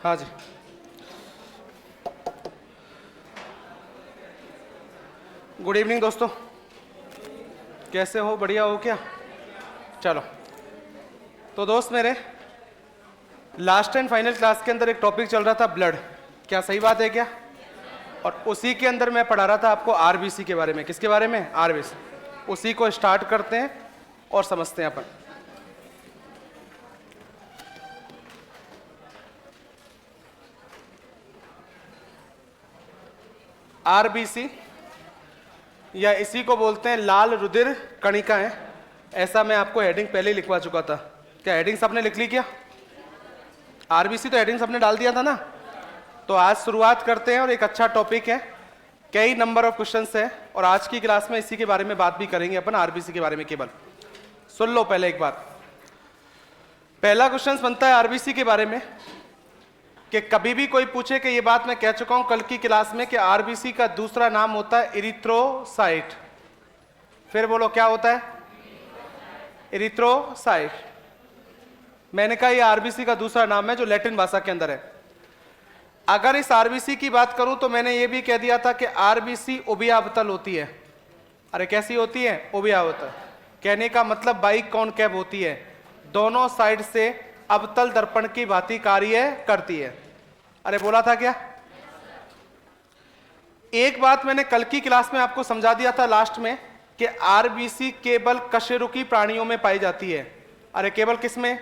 हाँ जी। Good evening दोस्तों, कैसे हो? बढ़िया हो क्या? चलो, तो दोस्त मेरे लास्ट एंड फाइनल क्लास के अंदर एक टॉपिक चल रहा था ब्लड। क्या सही बात है क्या? और उसी के अंदर मैं पढ़ा रहा था आपको आरबीसी के बारे में। किसके बारे में? आरबीसी। उसी को स्टार्ट करते हैं और समझते हैं अपन। आरबीसी या इसी को बोलते हैं लाल रुधिर कणिकाएं। ऐसा मैं आपको हेडिंग पहले ही लिखवा चुका था। क्या हेडिंग सबने लिख ली क्या? आरबीसी तो हेडिंग सबने डाल दिया था ना। तो आज शुरुआत करते हैं और एक अच्छा टॉपिक है, कई नंबर ऑफ क्वेश्चंस है और आज की क्लास में इसी के बारे में बात भी करेंगे अपन, आरबीसी के बारे में। केवल सुन लो पहले एक बार। पहला क्वेश्चन बनता है आरबीसी के बारे में कि कभी भी कोई पूछे कि ये बात मैं कह चुका हूं कल की क्लास में कि आरबीसी का दूसरा नाम होता है इरिथ्रोसाइट। फिर बोलो क्या होता है? इरिथ्रोसाइट। मैंने कहा ये आरबीसी का दूसरा नाम है जो लैटिन भाषा के अंदर है। अगर इस आरबीसी की बात करूं तो मैंने ये भी कह दिया था कि आरबीसी उभयावतल होती है। अरे कैसी होती है? उभयावतल। कहने का मतलब बाई कॉनकेव होती है, दोनों साइड से अवतल दर्पण की भांति कार्य करती है। अरे बोला था क्या? एक बात मैंने कल की क्लास में आपको समझा दिया था लास्ट में कि आरबीसी केवल कशेरुकी प्राणियों में पाई जाती है। अरे केवल किसमें?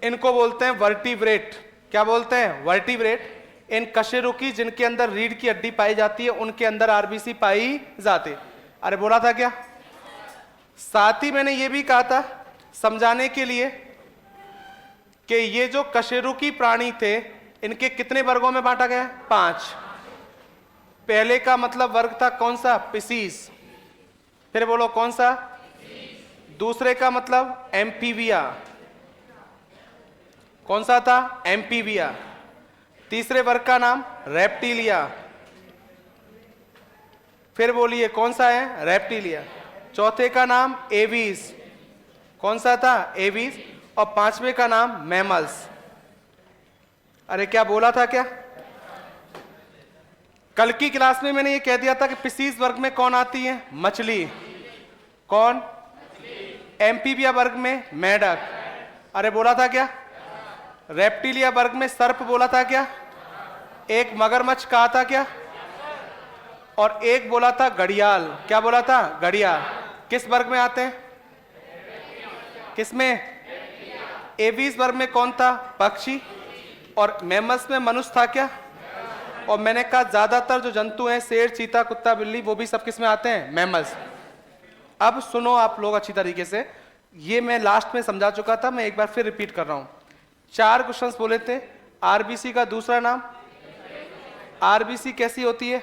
इनको बोलते हैं वर्टिब्रेट। क्या बोलते हैं? वर्टिब्रेट। इन कशेरुकी जिनके अंदर रीढ़ की हड्डी पाई जाती है उनके अंदर आरबीसी पाई जाती है। अरे बोला था क्या? साथ ही मैंने ये भी कहा था समझाने के लिए कि ये जो कशेरुकी प्राणी थे इनके कितने वर्गों में बांटा गया? 5। पहले का मतलब वर्ग था कौन सा? पिसीस। फिर बोलो कौन सा? दूसरे का मतलब एम्फीबिया। कौन सा था? एम्फीबिया। तीसरे वर्ग का नाम रेप्टिलिया। फिर बोलिए कौन सा है? रेप्टिलिया। चौथे का नाम एवीज। कौन सा था? एवीज। और पांचवे का नाम मैमल्स। अरे क्या बोला था क्या? कल की क्लास में मैंने ये कह दिया था कि पिसीस वर्ग में कौन आती है? मछली। कौन? एम्फीबिया वर्ग में मेंढक। अरे बोला था क्या? रेप्टिलिया वर्ग में सर्प। बोला था क्या? एक मगरमच्छ कहा था क्या? और एक बोला था घड़ियाल। क्या बोला था? घड़ियाल। किस वर्ग में आते हैं? किसमें? एवीज वर्ग में कौन था? पक्षी। और मैमल्स में मनुष्य था क्या? और मैंने कहा ज्यादातर जो जंतु हैं शेर, चीता, कुत्ता, बिल्ली, वो भी सब किसमें आते हैं? मैमल्स। अब सुनो आप लोग अच्छी तरीके से, ये मैं लास्ट में समझा चुका था, मैं एक बार फिर रिपीट कर रहा हूं। 4 क्वेश्चंस बोले थे। आरबीसी का दूसरा नाम। आरबीसी कैसी होती है?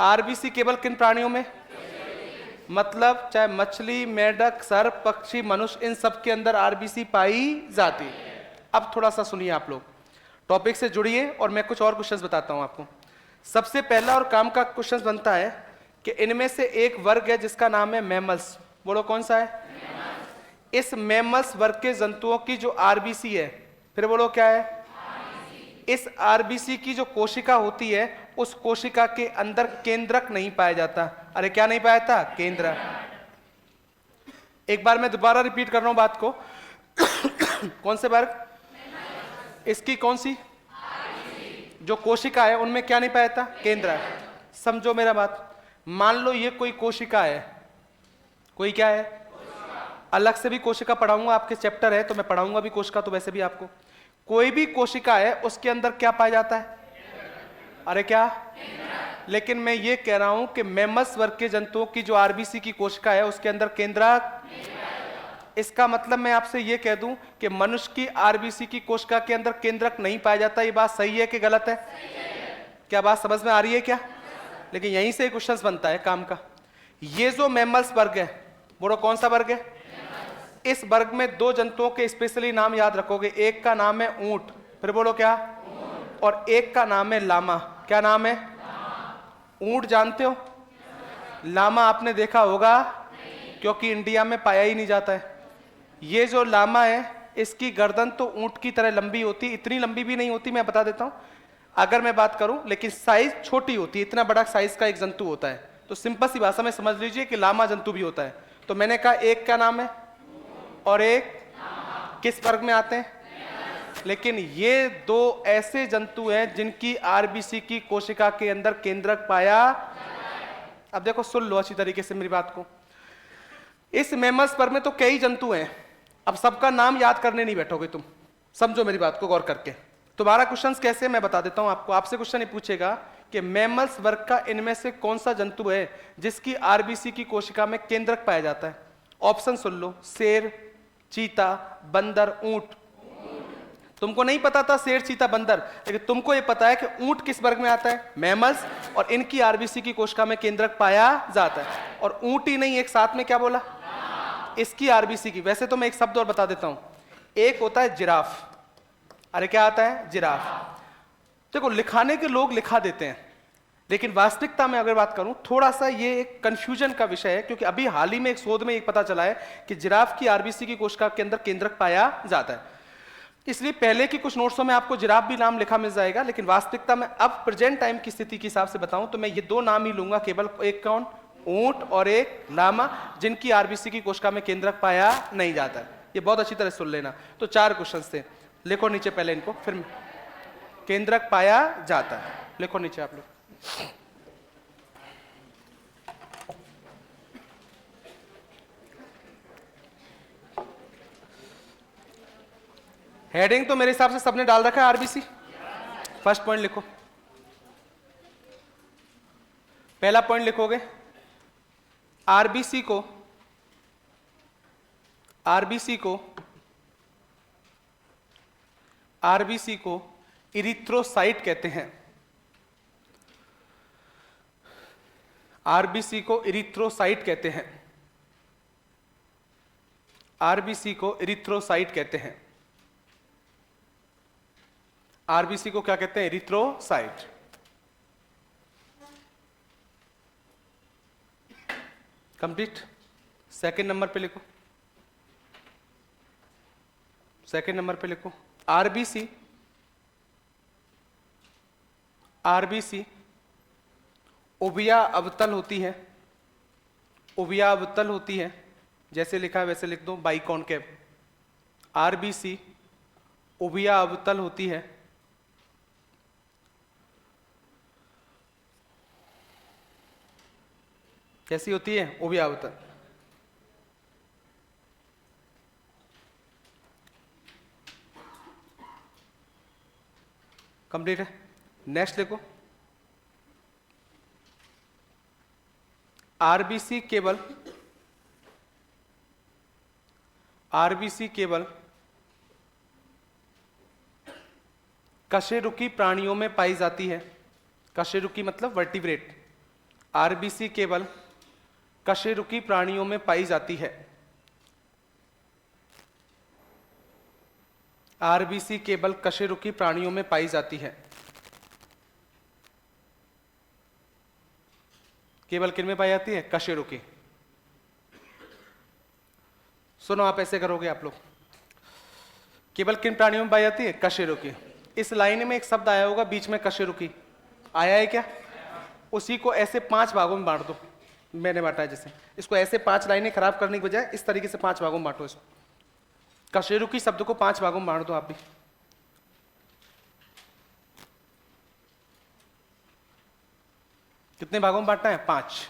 आरबीसी केवल किन प्राणियों में? मतलब चाहे मछली, मेंढक, सर्प, पक्षी, मनुष्य, इन सब के अंदर आरबीसी पाई जाती है। अब थोड़ा सा सुनिए आप लोग, टॉपिक से जुड़िए और मैं कुछ और क्वेश्चंस बताता हूं आपको। सबसे पहला और काम का क्वेश्चन बनता है कि इनमें से एक वर्ग है जिसका नाम है मैमल्स। बोलो कौन सा है? इस मैमल्स वर्ग के जंतुओं की जो आरबीसी है, फिर बोलो क्या है? इस आरबीसी की जो कोशिका होती है उस कोशिका के अंदर केंद्रक नहीं पाया जाता। अरे क्या नहीं पाया था? केंद्रक। एक बार मैं दोबारा रिपीट कर रहा हूं बात को। कौन से वर्ग? इसकी कौन सी जो कोशिका है उनमें क्या नहीं पाया था? केंद्रक। समझो मेरा बात। मान लो ये कोई कोशिका है, कोई क्या है? अलग से भी कोशिका पढ़ाऊंगा, आपके चैप्टर है तो मैं पढ़ाऊंगा भी कोशिका, तो वैसे भी आपको कोई भी कोशिका है उसके अंदर क्या पाया जाता है? अरे क्या? लेकिन मैं ये कह रहा हूं कि मैमल्स वर्ग के जंतुओं की जो आरबीसी की कोशिका है उसके अंदर केंद्रक। इसका मतलब मैं आपसे ये कह दूं कि मनुष्य की आरबीसी की कोशिका के अंदर केंद्रक नहीं पाया जाता। ये बात सही है कि गलत है? क्या बात समझ में आ रही है क्या? लेकिन यहीं से क्वेश्चन बनता है काम का। ये जो मैमल्स वर्ग है, बोलो कौन सा वर्ग है? इस वर्ग में 2 जंतुओं के स्पेशली नाम याद रखोगे। एक का नाम है ऊंट। फिर बोलो क्या? और एक का नाम है लामा। क्या नाम है? ऊंट जानते हो? लामा आपने देखा होगा क्योंकि इंडिया में पाया ही नहीं जाता है। ये जो लामा है इसकी गर्दन तो ऊंट की तरह लंबी होती, इतनी लंबी भी नहीं होती, मैं बता देता हूं अगर मैं बात करूं, लेकिन साइज छोटी होती है, इतना बड़ा साइज का एक जंतु होता है। तो सिंपल सी भाषा में समझ लीजिए कि लामा जंतु भी होता है। तो मैंने कहा एक का नाम है और एक किस वर्ग में आते हैं, लेकिन ये दो ऐसे जंतु हैं जिनकी आरबीसी की कोशिका के अंदर केंद्रक पाया। अब देखो सुन लो अच्छी तरीके से मेरी बात को, इस मैमल्स पर में तो कई जंतु हैं, अब सबका नाम याद करने नहीं बैठोगे तुम, समझो मेरी बात को गौर करके। तुम्हारा क्वेश्चन कैसे मैं बता देता हूं आपको। आपसे क्वेश्चन ये पूछेगा कि मैमल्स वर्ग का इनमें से कौन सा जंतु है जिसकी आरबीसी की कोशिका में केंद्रक पाया जाता है। ऑप्शन सुन लो, शेर, चीता, बंदर, ऊंट। तुमको नहीं पता था शेर, चीता, बंदर, लेकिन तुमको ये पता है कि ऊंट किस वर्ग में आता है, मैमल्स, और इनकी आरबीसी की कोशिका में केंद्रक पाया जाता है। और ऊंट ही नहीं, एक साथ में क्या बोला, इसकी आरबीसी की। वैसे तो मैं एक शब्द और बता देता हूं, एक होता है जिराफ। अरे क्या आता है, जिराफ। देखो लिखाने के लोग लिखा देते हैं, लेकिन वास्तविकता में अगर बात करूं थोड़ा सा ये एक कंफ्यूजन का विषय है, क्योंकि अभी हाल ही में एक शोध में एक पता चला है कि जिराफ की आरबीसी की कोशिका के अंदर केंद्रक पाया जाता है। इसलिए पहले की कुछ नोट्सों में आपको जिराफ भी नाम लिखा मिल जाएगा, लेकिन वास्तविकता में अब प्रेजेंट टाइम की स्थिति के हिसाब से बताऊं तो मैं ये दो नाम ही लूंगा केवल, एक कौन, ऊंट, और एक लामा, जिनकी आरबीसी की कोशिका में केंद्रक पाया नहीं जाता है। ये बहुत अच्छी तरह सुन लेना। तो 4 क्वेश्चन थे, लिखो नीचे पहले इनको, फिर केंद्रक पाया जाता है, लिखो नीचे आप लोग। हेडिंग तो मेरे हिसाब से सबने डाल रखा है, आरबीसी। फर्स्ट पॉइंट लिखो, पहला पॉइंट लिखोगे, आरबीसी को इरिथ्रोसाइट कहते हैं। आरबीसी को इरिथ्रोसाइट कहते हैं। आरबीसी को इरिथ्रोसाइट कहते हैं। आरबीसी को क्या कहते हैं, इरिथ्रोसाइट। कंप्लीट। सेकंड नंबर पे लिखो, सेकंड नंबर पे लिखो, आरबीसी उभिया अवतल होती है। उभिया अवतल होती है, जैसे लिखा है वैसे लिख दो, बाइकॉनकेव। आरबीसी उभिया अवतल होती है, कैसी होती है, उभिया अवतल। कंप्लीट है। नेक्स्ट देखो, आरबीसी केवल कशेरुकी प्राणियों में पाई जाती है। कशेरुकी मतलब वर्टिब्रेट। आरबीसी केवल कशेरुकी प्राणियों में पाई जाती है। आरबीसी केवल कशेरुकी प्राणियों में पाई जाती है। केवल किन में पाई जाती है, कशेरुकी। सुनो, आप ऐसे करोगे आप लोग, केवल किन प्राणियों में पाई जाती है, कशेरुकी। इस लाइन में एक शब्द आया होगा बीच में, कशेरुकी आया है क्या, उसी को ऐसे 5 भागों में बांट दो। मैंने बांटा है जैसे, इसको ऐसे 5 लाइनें खराब करने की बजाय इस तरीके से 5 भागों में बांटो इसको। कशेरुकी शब्द को 5 भागों में बांट दो आप भी। कितने भागों में बांटना है, 5।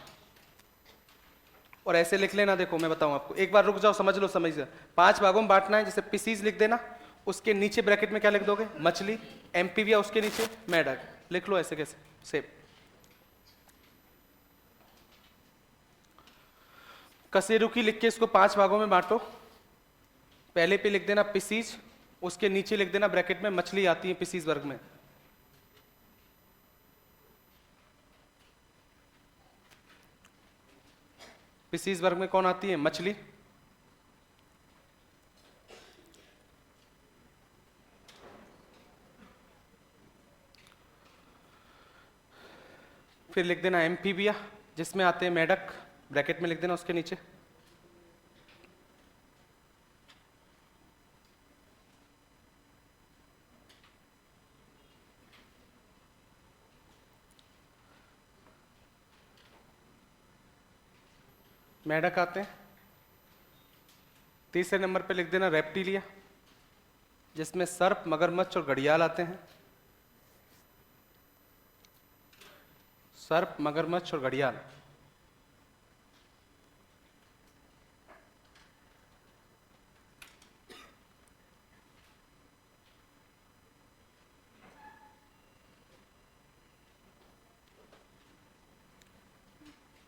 और ऐसे लिख लेना, देखो मैं बताऊं आपको, एक बार रुक जाओ, समझ लो, समझ लो। 5 भागों में बांटना है, जैसे पीसीज लिख देना, उसके नीचे ब्रैकेट में क्या लिख दोगे, मछली, एम्फीबिया उसके नीचे मेढक, लिख लो ऐसे कैसे, सेब। कशेरुकी लिख के इसको 5 भागों में बांटो। पहले पे लिख देना पिसीज, उसके नीचे लिख देना ब्रैकेट में मछली आती है पिसीज वर्ग में। पिसीज वर्ग में कौन आती है, मछली। फिर लिख देना एम्फीबिया, जिसमें आते हैं मेढक, ब्रैकेट में लिख देना उसके नीचे। मेढक आते हैं। तीसरे नंबर पे लिख देना रेप्टिलिया, जिसमें सर्प, मगरमच्छ और घड़ियाल आते हैं। सर्प, मगरमच्छ और घड़ियाल।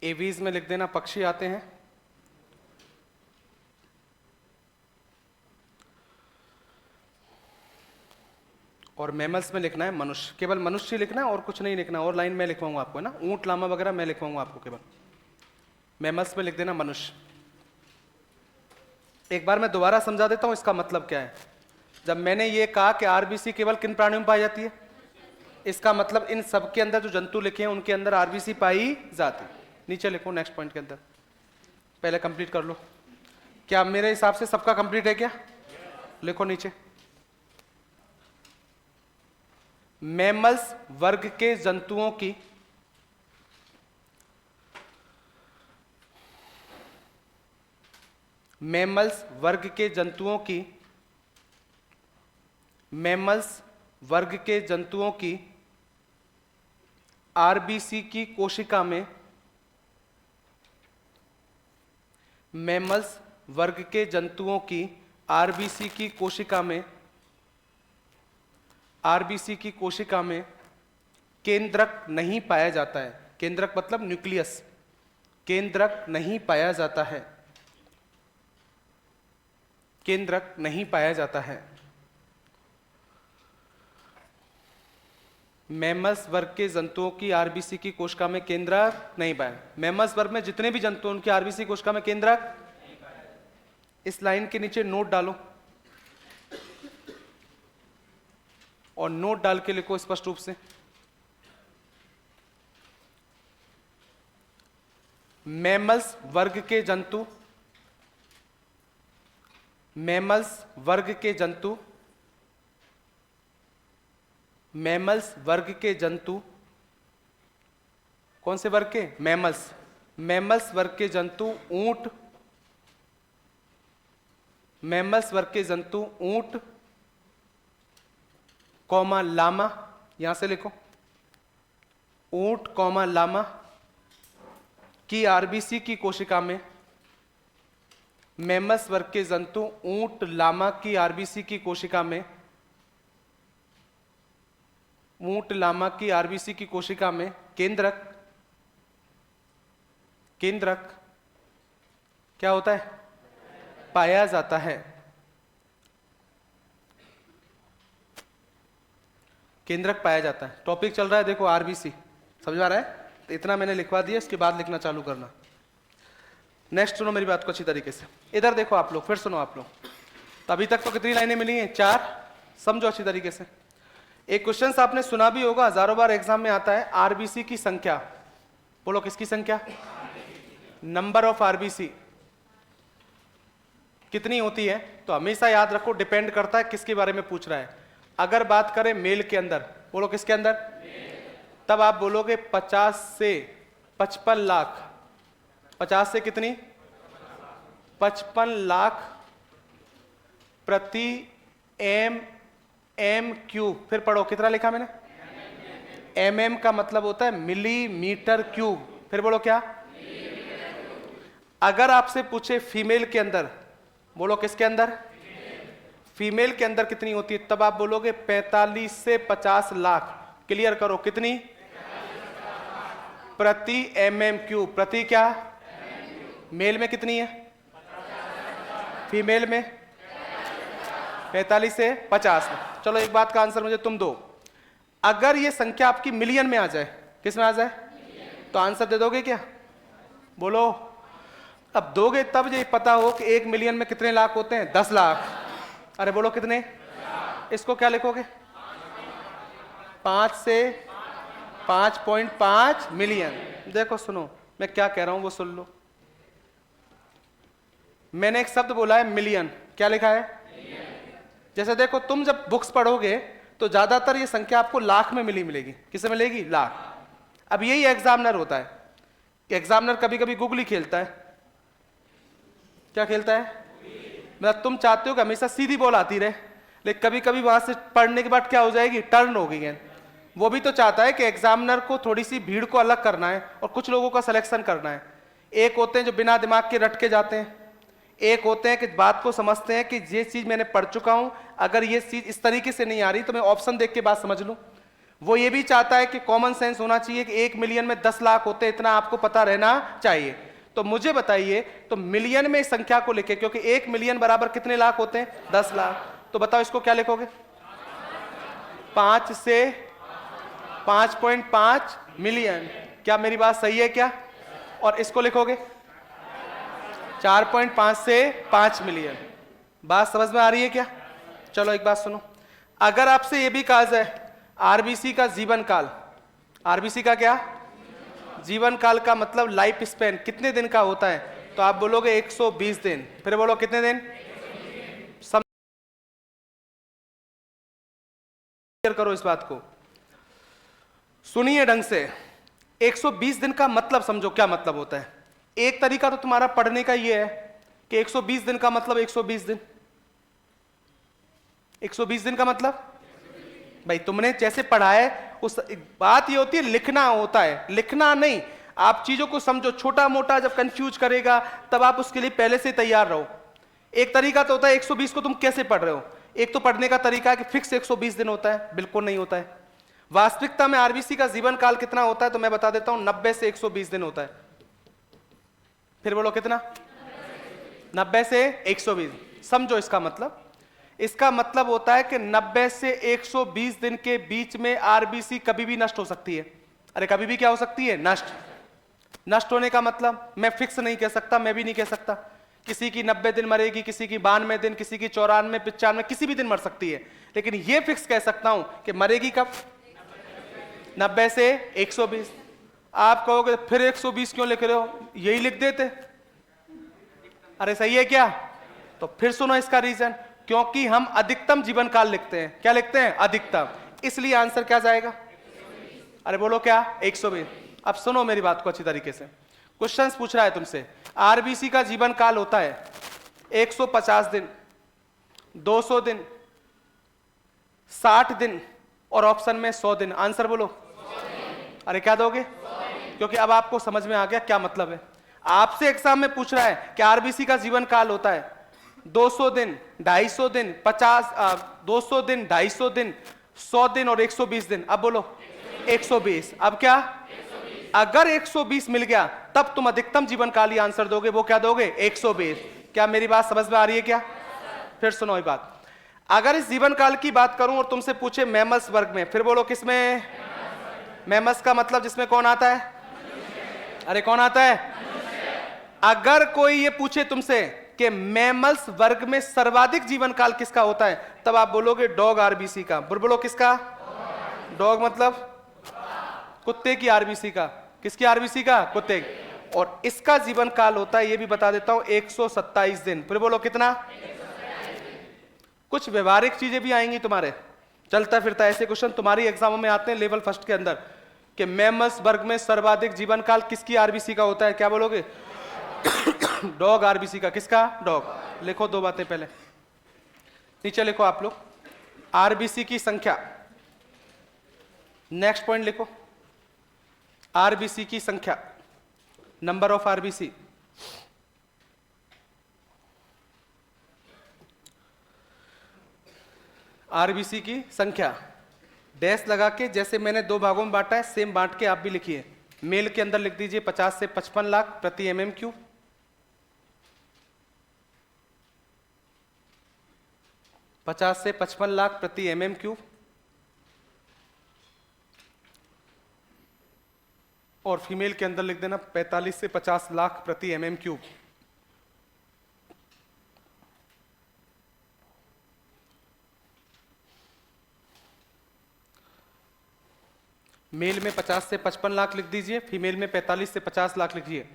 एवीज में लिख देना पक्षी आते हैं। और मैमल्स में लिखना है मनुष्य, केवल मनुष्य लिखना है और कुछ नहीं लिखना। और लाइन में लिखवाऊंगा आपको, है ना, ऊंट, लामा वगैरह मैं लिखवाऊंगा आपको, केवल मैमल्स में लिख देना मनुष्य। एक बार मैं दोबारा समझा देता हूं इसका मतलब क्या है। जब मैंने ये कहा कि आरबीसी केवल किन प्राणियों में पाई जाती है, इसका मतलब इन सब के अंदर जो जंतु लिखे हैं उनके अंदर आरबीसी पाई जाती है। नीचे लिखो नेक्स्ट पॉइंट के अंदर, पहले कंप्लीट कर लो। क्या मेरे हिसाब से सबका कंप्लीट है क्या? लिखो नीचे। मैमल्स वर्ग के जंतुओं की मैमल्स वर्ग के जंतुओं की मैमल्स वर्ग के जंतुओं की आरबीसी की कोशिका में मैमल्स वर्ग के जंतुओं की आरबीसी की कोशिका में आरबीसी की कोशिका में केंद्रक नहीं पाया जाता है। केंद्रक मतलब न्यूक्लियस। केंद्रक नहीं पाया जाता है। केंद्रक नहीं पाया जाता है। मैमल्स वर्ग के जंतुओं की आरबीसी की कोशिका में केंद्रक नहीं पाया। मैमल्स वर्ग में जितने भी जंतु उनकी आरबीसी कोशिका में केंद्रक नहीं पाया। इस लाइन के नीचे नोट डालो और नोट डाल के लिखो स्पष्ट रूप से, मैमल्स वर्ग के जंतु मैमल्स वर्ग के जंतु मैमल्स वर्ग के जंतु कौन से वर्ग के? मैमल्स। मैमल्स वर्ग के जंतु ऊंट, मैमल्स वर्ग के जंतु ऊंट कॉमा लामा, यहां से लिखो, ऊंट कॉमा लामा की आरबीसी की कोशिका में मैमल्स वर्ग के जंतु ऊंट लामा की आरबीसी की कोशिका में ऊंट लामा की आरबीसी की कोशिका में केंद्रक केंद्रक क्या होता है? पाया जाता है। केंद्रक पाया जाता है। टॉपिक चल रहा है देखो आरबीसी, समझ आ रहा है? तो इतना मैंने लिखवा दिया, इसके बाद लिखना चालू करना। नेक्स्ट सुनो मेरी बात को अच्छी तरीके से। इधर देखो आप लोग, फिर सुनो आप लोग। तो अभी तक तो कितनी लाइनें मिली हैं? 4। समझो अच्छी तरीके से। एक क्वेश्चन आपने सुना भी होगा, हजारों बार एग्जाम में आता है, आरबीसी की संख्या। बोलो किसकी संख्या? नंबर ऑफ आरबीसी कितनी होती है? तो हमेशा याद रखो डिपेंड करता है किसके बारे में पूछ रहा है। अगर बात करें मेल के अंदर, बोलो किसके अंदर? तब आप बोलोगे 50 से 55 लाख। 50 से कितनी? 55 लाख प्रति एम क्यूब। फिर पढ़ो, कितना लिखा मैंने? एम का मतलब होता है मिलीमीटर क्यूब। फिर बोलो क्या? अगर आपसे पूछे फीमेल के अंदर, बोलो किसके अंदर? फीमेल के अंदर कितनी होती है? तब आप बोलोगे 45 से 50 लाख। क्लियर करो, कितनी? प्रति एम क्यूब। प्रति क्या? मेल में कितनी है? फीमेल में 45 से 50 में। चलो एक बात का आंसर मुझे तुम दो। अगर ये संख्या आपकी मिलियन में आ जाए, किस में आ जाए, तो आंसर दे दोगे क्या? बोलो। अब दोगे तब ये पता हो कि 1 मिलियन में कितने लाख होते हैं? 10 लाख। अरे बोलो कितने? इसको क्या लिखोगे? 5 से 5.5 मिलियन। देखो सुनो मैं क्या कह रहा हूं वो सुन लो। मैंने एक शब्द बोला है मिलियन, क्या लिखा है? जैसे देखो तुम जब बुक्स पढ़ोगे तो ज्यादातर ये संख्या आपको लाख में मिलेगी। किसमें मिलेगी? लाख। अब यही एग्जामिनर होता है। एग्जामिनर कभी कभी गुगली खेलता है, क्या खेलता है? मतलब तुम चाहते हो कि हमेशा सीधी बॉल आती रहे, लेकिन कभी कभी वहां से पढ़ने के बाद क्या हो जाएगी, टर्न होगी गेंद। वो भी तो चाहता है कि एग्जामिनर को थोड़ी सी भीड़ को अलग करना है और कुछ लोगों का सिलेक्शन करना है। एक होते हैं जो बिना दिमाग के रट के जाते हैं, एक होते हैं कि बात को समझते हैं कि ये चीज मैंने पढ़ चुका हूं, अगर ये चीज इस तरीके से नहीं आ रही तो मैं ऑप्शन देख के बात समझ लूं। वो ये भी चाहता है कि कॉमन सेंस होना चाहिए कि 1 मिलियन में 10 लाख होते हैं, इतना आपको पता रहना चाहिए। तो मुझे बताइए, तो मिलियन में इस संख्या को लिखे, क्योंकि 1 मिलियन बराबर कितने लाख होते हैं? 10 लाख। तो बताओ इसको क्या लिखोगे? 5 से 5.5 मिलियन। क्या मेरी बात सही है क्या? और इसको लिखोगे 4.5 से 5 मिलियन। बात समझ में आ रही है क्या? चलो एक बात सुनो, अगर आपसे यह भी कहा जाए आरबीसी का जीवन काल, आरबीसी का क्या जीवन काल का मतलब लाइफ स्पैन कितने दिन का होता है, तो आप बोलोगे 120 दिन। फिर बोलो कितने दिन? करो इस बात को, सुनिए ढंग से। 120 दिन का मतलब समझो क्या मतलब होता है। एक तरीका तो तुम्हारा पढ़ने का ये है कि 120 दिन का मतलब 120 दिन, 120 दिन का मतलब भाई तुमने जैसे पढ़ा है उस बात ये होती है, लिखना होता है, लिखना नहीं। आप चीजों को समझो, छोटा मोटा जब कंफ्यूज करेगा तब आप उसके लिए पहले से तैयार रहो। एक तरीका तो होता है 120 को तुम कैसे पढ़ रहे हो, एक तो पढ़ने का तरीका है कि फिक्स 120 दिन होता है, बिल्कुल नहीं होता है। वास्तविकता में आरबीसी का जीवन काल कितना होता है तो मैं बता देता हूं, 90 से 120 दिन होता है। फिर बोलो कितना? 90 से 120। समझो इसका मतलब, इसका मतलब होता है कि 90 से 120 दिन के बीच में आरबीसी कभी भी नष्ट हो सकती है। अरे कभी भी क्या हो सकती है? नष्ट। नष्ट होने का मतलब मैं फिक्स नहीं कह सकता, मैं भी नहीं कह सकता। किसी की 90 दिन मरेगी, किसी की 92 दिन, किसी की 94, 95, किसी भी दिन मर सकती है। लेकिन यह फिक्स कह सकता हूं कि मरेगी कब? 90 से 120। आप कहोगे फिर 120 क्यों लिख रहे हो, यही लिख देते। अरे सही है क्या? तो फिर सुनो इसका रीजन, क्योंकि हम अधिकतम जीवन काल लिखते हैं। क्या लिखते हैं? अधिकतम। इसलिए आंसर क्या जाएगा? अरे बोलो क्या? 120। अब सुनो मेरी बात को अच्छी तरीके से, क्वेश्चंस पूछ रहा है तुमसे। आरबीसी का जीवन काल होता है 150 दिन, 200 दिन, 60 दिन और ऑप्शन में 100 दिन। आंसर बोलो। अरे क्या दोगे? क्योंकि अब आपको समझ में आ गया क्या मतलब है। आपसे एग्जाम में पूछ रहा है कि आरबीसी का जीवन काल होता है 200 दिन, 250 दिन, 200 दिन, 250 दिन, 100 दिन और 120 दिन। अब बोलो 120। अब क्या? अगर 120 मिल गया तब तुम अधिकतम जीवन काल ही आंसर दोगे। वो क्या दोगे? 120। क्या मेरी बात समझ में आ रही है क्या? फिर सुनो ये बात, अगर इस जीवन काल की बात करूं और तुमसे पूछे मैमल्स वर्ग में, फिर बोलो किसमें? मैमल्स का मतलब जिसमें कौन आता है? अरे कौन आता है? अगर कोई ये पूछे तुमसे कि मैमल्स वर्ग में सर्वाधिक जीवन काल किसका होता है, तब आप बोलोगे डॉग आरबीसी का। बोलो किसका? डॉग मतलब कुत्ते की आरबीसी का। किसकी आरबीसी का? कुत्ते की। और इसका जीवन काल होता है, ये भी बता देता हूं, 127 दिन। फिर बोलो कितना? कुछ व्यवहारिक चीजें भी आएंगी तुम्हारे, चलता फिरता ऐसे क्वेश्चन तुम्हारी एग्जामों में आते हैं लेवल फर्स्ट के अंदर, कि मैमल्स वर्ग में सर्वाधिक जीवन काल किसकी आरबीसी का होता है। क्या बोलोगे? डॉग आरबीसी का। किसका? डॉग। लिखो दो बातें पहले, नीचे लिखो आप लोग आरबीसी की संख्या। नेक्स्ट पॉइंट लिखो आरबीसी की संख्या, नंबर ऑफ आरबीसी। आरबीसी की संख्या डैश लगा के, जैसे मैंने दो भागों में बांटा है सेम बांट के आप भी लिखिए। मेल के अंदर लिख दीजिए 50 से 55 लाख प्रति एमएम क्यूब, 50 से 55 लाख प्रति एमएम क्यूब। और फीमेल के अंदर लिख देना 45 से 50 लाख प्रति एमएम क्यूब। मेल में 50 से 55 लाख लिख दीजिए, फीमेल में 45 से 50 लाख लिखिए।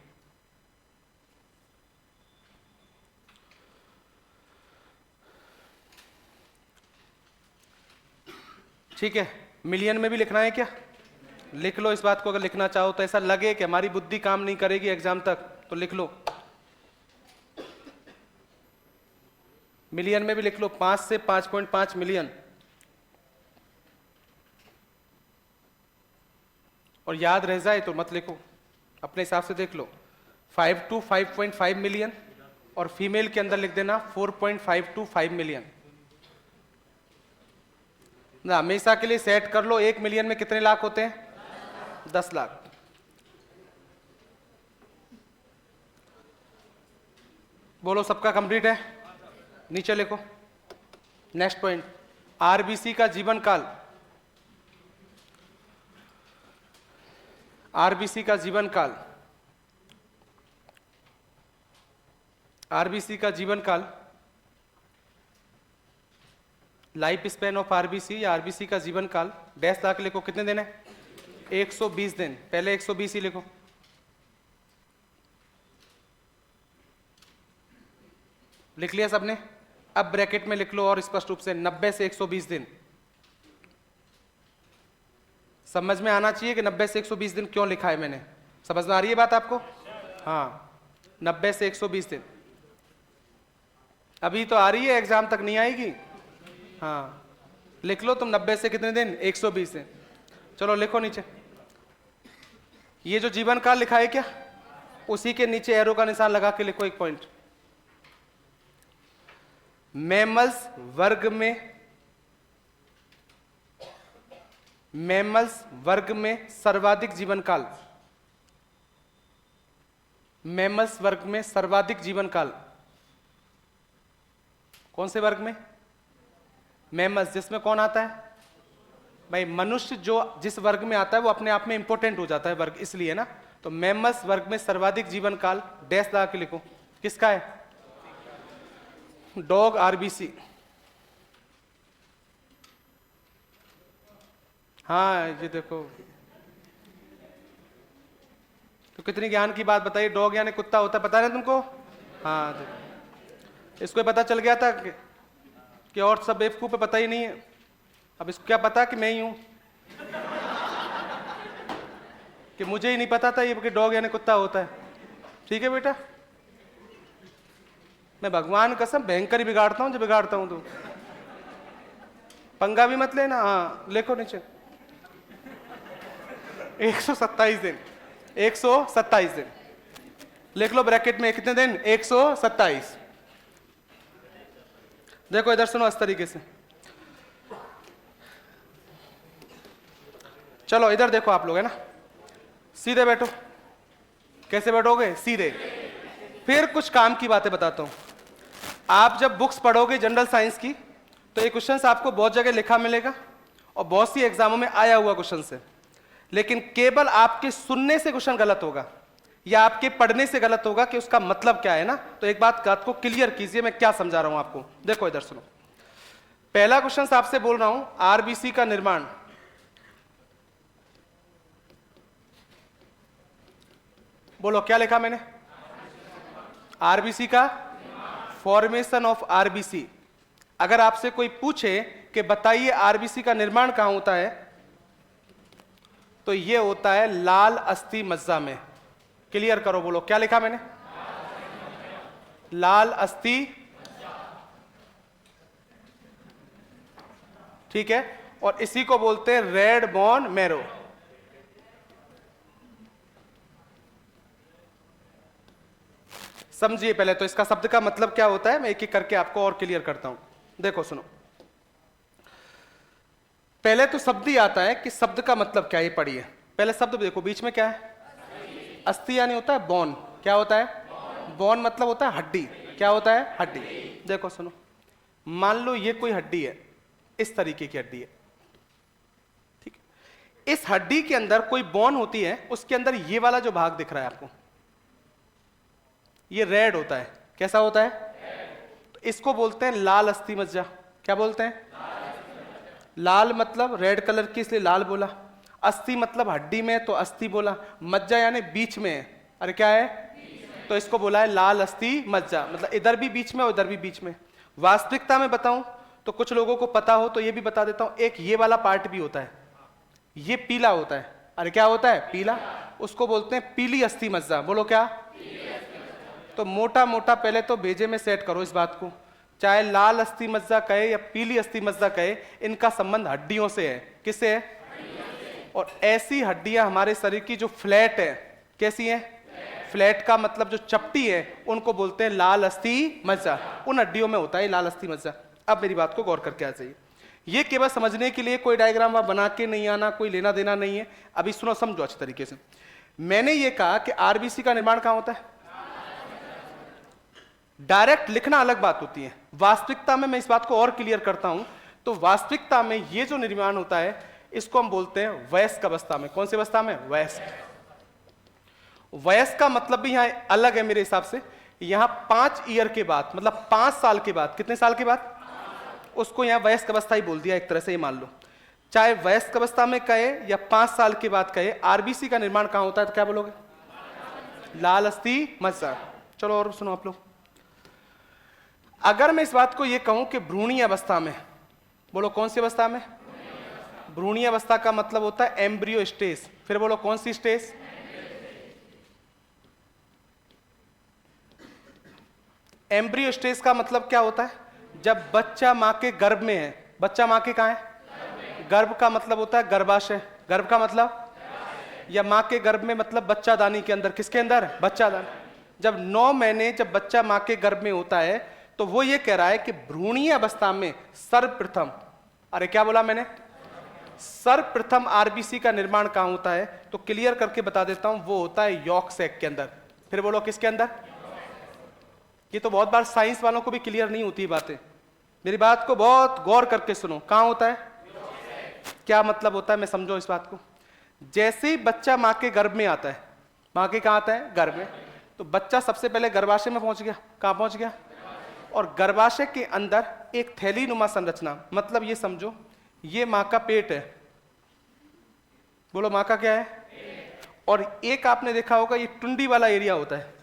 ठीक है, मिलियन में भी लिखना है क्या? लिख लो इस बात को, अगर लिखना चाहो तो। ऐसा लगे कि हमारी बुद्धि काम नहीं करेगी एग्जाम तक तो लिख लो। मिलियन में भी लिख लो, 5 से 5.5 मिलियन। और याद रह जाए तो मत लिखो, अपने हिसाब से देख लो। 5 to 5.5 मिलियन, और फीमेल के अंदर लिख देना 4.5 to 5 मिलियन। ना हमेशा के लिए सेट कर लो, 1 मिलियन में कितने लाख होते हैं? 10 लाख। बोलो सबका कंप्लीट है? नीचे लिखो नेक्स्ट पॉइंट, आरबीसी का जीवन काल। आरबीसी का जीवन काल, आरबीसी का जीवन काल, लाइफ स्पैन ऑफ आरबीसी या आरबीसी का जीवन काल डैश ला के लिखो, कितने दिन है? 120 दिन। पहले 120 ही लिखो। लिख लिया सबने? अब ब्रैकेट में लिख लो और स्पष्ट रूप से 90 से 120 दिन। समझ में आना चाहिए कि 90 से 120 दिन क्यों लिखा है मैंने। समझ में आ रही है बात आपको? हाँ, 90 से 120 दिन। अभी तो आ रही है, एग्जाम तक नहीं आएगी। हाँ, लिख लो तुम 90 से कितने दिन? 120 दिन। चलो लिखो नीचे। ये जो जीवन काल लिखा है क्या, उसी के नीचे एरो का निशान लगा के लिखो एक पॉइंट। मैमल्स वर्ग में, मैमल्स वर्ग में सर्वाधिक जीवन काल, मैमल्स वर्ग में सर्वाधिक जीवन काल कौन से वर्ग में? मैमल्स, जिसमें कौन आता है भाई? मनुष्य जो जिस वर्ग में आता है वो अपने आप में इंपॉर्टेंट हो जाता है वर्ग, इसलिए ना। तो मैमल्स वर्ग में सर्वाधिक जीवन काल डैश लगा के लिखो, किसका है? Dog RBC. हाँ ये देखो, तो कितनी ज्ञान की बात बताइए। डॉग यानी कुत्ता होता है, पता नहीं तुमको? हाँ देखो, इसको पता चल गया था कि और सब बेवकूफ पे पता ही नहीं है। अब इसको क्या पता कि मैं ही हूं, कि मुझे ही नहीं पता था ये कि डॉग यानी कुत्ता होता है। ठीक है बेटा, मैं भगवान कसम भयंकर ही बिगाड़ता हूं, जो बिगाड़ता हूं तो पंगा भी मत लेना। हाँ लिखो नीचे 127 दिन, 127 दिन लिख लो ब्रैकेट में। कितने दिन? 127। देखो इधर सुनो इस तरीके से, चलो इधर देखो आप लोग, है ना, सीधे बैठो। कैसे बैठोगे? सीधे। फिर कुछ काम की बातें बताता हूं। आप जब बुक्स पढ़ोगे जनरल साइंस की, तो ये क्वेश्चंस आपको बहुत जगह लिखा मिलेगा और बहुत सी एग्जामों में आया हुआ क्वेश्चन है, लेकिन केवल आपके सुनने से क्वेश्चन गलत होगा या आपके पढ़ने से गलत होगा कि उसका मतलब क्या है ना। तो एक बात को क्लियर कीजिए, मैं क्या समझा रहा हूं आपको। देखो इधर सुनो, पहला क्वेश्चन आपसे बोल रहा हूं, आरबीसी का निर्माण। बोलो क्या लिखा मैंने? आरबीसी का फॉर्मेशन ऑफ आरबीसी। अगर आपसे कोई पूछे कि बताइए आरबीसी का निर्माण कहां होता है, तो यह होता है लाल अस्थि मज्जा में। क्लियर करो, बोलो क्या लिखा मैंने? लाल अस्थि। ठीक है, और इसी को बोलते हैं रेड बोन मैरो। समझिए पहले तो इसका शब्द का मतलब क्या होता है, मैं एक एक करके आपको और क्लियर करता हूं। देखो सुनो, पहले तो शब्द ही आता है कि शब्द का मतलब क्या है, ये पढ़िए। पहले शब्द देखो, बीच में क्या है? अस्थि यानी होता है बोन। क्या होता है? बोन मतलब होता है हड्डी। क्या होता है? हड्डी। देखो सुनो, मान लो ये कोई हड्डी है, इस तरीके की हड्डी है, ठीक है। इस हड्डी के अंदर कोई बोन होती है, उसके अंदर ये वाला जो भाग दिख रहा है आपको, ये रेड होता है। कैसा होता है? तो इसको बोलते हैं लाल अस्थि मज्जा। क्या बोलते हैं? लाल मतलब रेड कलर की, इसलिए लाल बोला। अस्थि मतलब हड्डी में, तो अस्थि बोला। मज्जा यानी बीच में है। अरे क्या है? तो इसको बोला है लाल अस्थि मज्जा, मतलब इधर भी बीच में और इधर भी बीच में। वास्तविकता में बताऊं तो कुछ लोगों को पता हो तो ये भी बता देता हूं, एक ये वाला पार्ट भी होता है, ये पीला होता है। अरे क्या होता है? पीला। उसको बोलते हैं पीली अस्थि मज्जा। बोलो क्या? तो मोटा मोटा पहले तो भेजे में सेट करो इस बात को। चाहे लाल अस्थि मज्जा कहे या पीली अस्थि मज्जा कहे, इनका संबंध हड्डियों से है। किससे है? और ऐसी हड्डियां हमारे शरीर की जो फ्लैट है, कैसी है? फ्लैट का मतलब जो चपटी है, उनको बोलते हैं लाल अस्थि मज्जा। उन हड्डियों में होता है लाल अस्थि मज्जा। अब मेरी बात को गौर करके आ जाइए। ये केवल समझने के लिए, कोई डायग्राम आप बना के नहीं आना, कोई लेना देना नहीं है। अभी सुनो, समझो अच्छे तरीके से। मैंने ये कहा कि आरबीसी का निर्माण कहां होता है? डायरेक्ट लिखना अलग बात होती है, वास्तविकता में मैं इस बात को और क्लियर करता हूं। तो वास्तविकता में ये जो निर्माण होता है, इसको हम बोलते हैं वयस्क अवस्था में। कौन सी अवस्था में? वयस्क। वयस्क का मतलब भी यहां अलग है मेरे हिसाब से। यहां 5 ईयर के बाद, मतलब 5 साल के बाद, कितने साल के बाद, उसको यहां वयस्क अवस्था ही बोल दिया एक तरह से। ये मान लो, चाहे वयस्क अवस्था में कहे या 5 साल के बाद कहे, आरबीसी का निर्माण कहां होता है? तो क्या बोलोगे? लाल अस्थि मज्जा। चलो और सुनो आप लोग। अगर मैं इस बात को ये कहूं कि भ्रूणीय अवस्था में, बोलो कौन सी अवस्था में? भ्रूणीय अवस्था का मतलब होता है एम्ब्रियो स्टेज। फिर बोलो कौन सी स्टेज? एम्ब्रियो स्टेज का मतलब क्या होता है? जब बच्चा मां के गर्भ में है। बच्चा मां के कहां है? गर्भ का मतलब होता है गर्भाशय। गर्भ का मतलब, या मां के गर्भ में मतलब बच्चादानी के अंदर। किसके अंदर? बच्चादानी। जब 9 महीने जब बच्चा मां के गर्भ में होता है, तो वो ये कह रहा है कि भ्रूणीय अवस्था में सर्वप्रथम, अरे क्या बोला मैंने? सर्वप्रथम आरबीसी का निर्माण कहां होता है? तो क्लियर करके बता देता हूं, वो होता है यॉर्क सैक के अंदर। फिर बोलो किसके अंदर? ये तो बहुत बार साइंस वालों को भी क्लियर नहीं होती बातें। मेरी बात को बहुत गौर करके सुनो। कहां होता है? क्या मतलब होता है, मैं समझो इस बात को। जैसे ही बच्चा मां के गर्भ में आता है, मां के कहां आता है? गर्भ में। तो बच्चा सबसे पहले गर्भाशय में पहुंच गया। कहां पहुंच गया? और गर्भाशय के अंदर एक थैली नुमा संरचना, मतलब ये समझो ये मां का पेट है। बोलो मां का क्या है? और एक आपने देखा होगा ये टुंडी वाला एरिया होता है।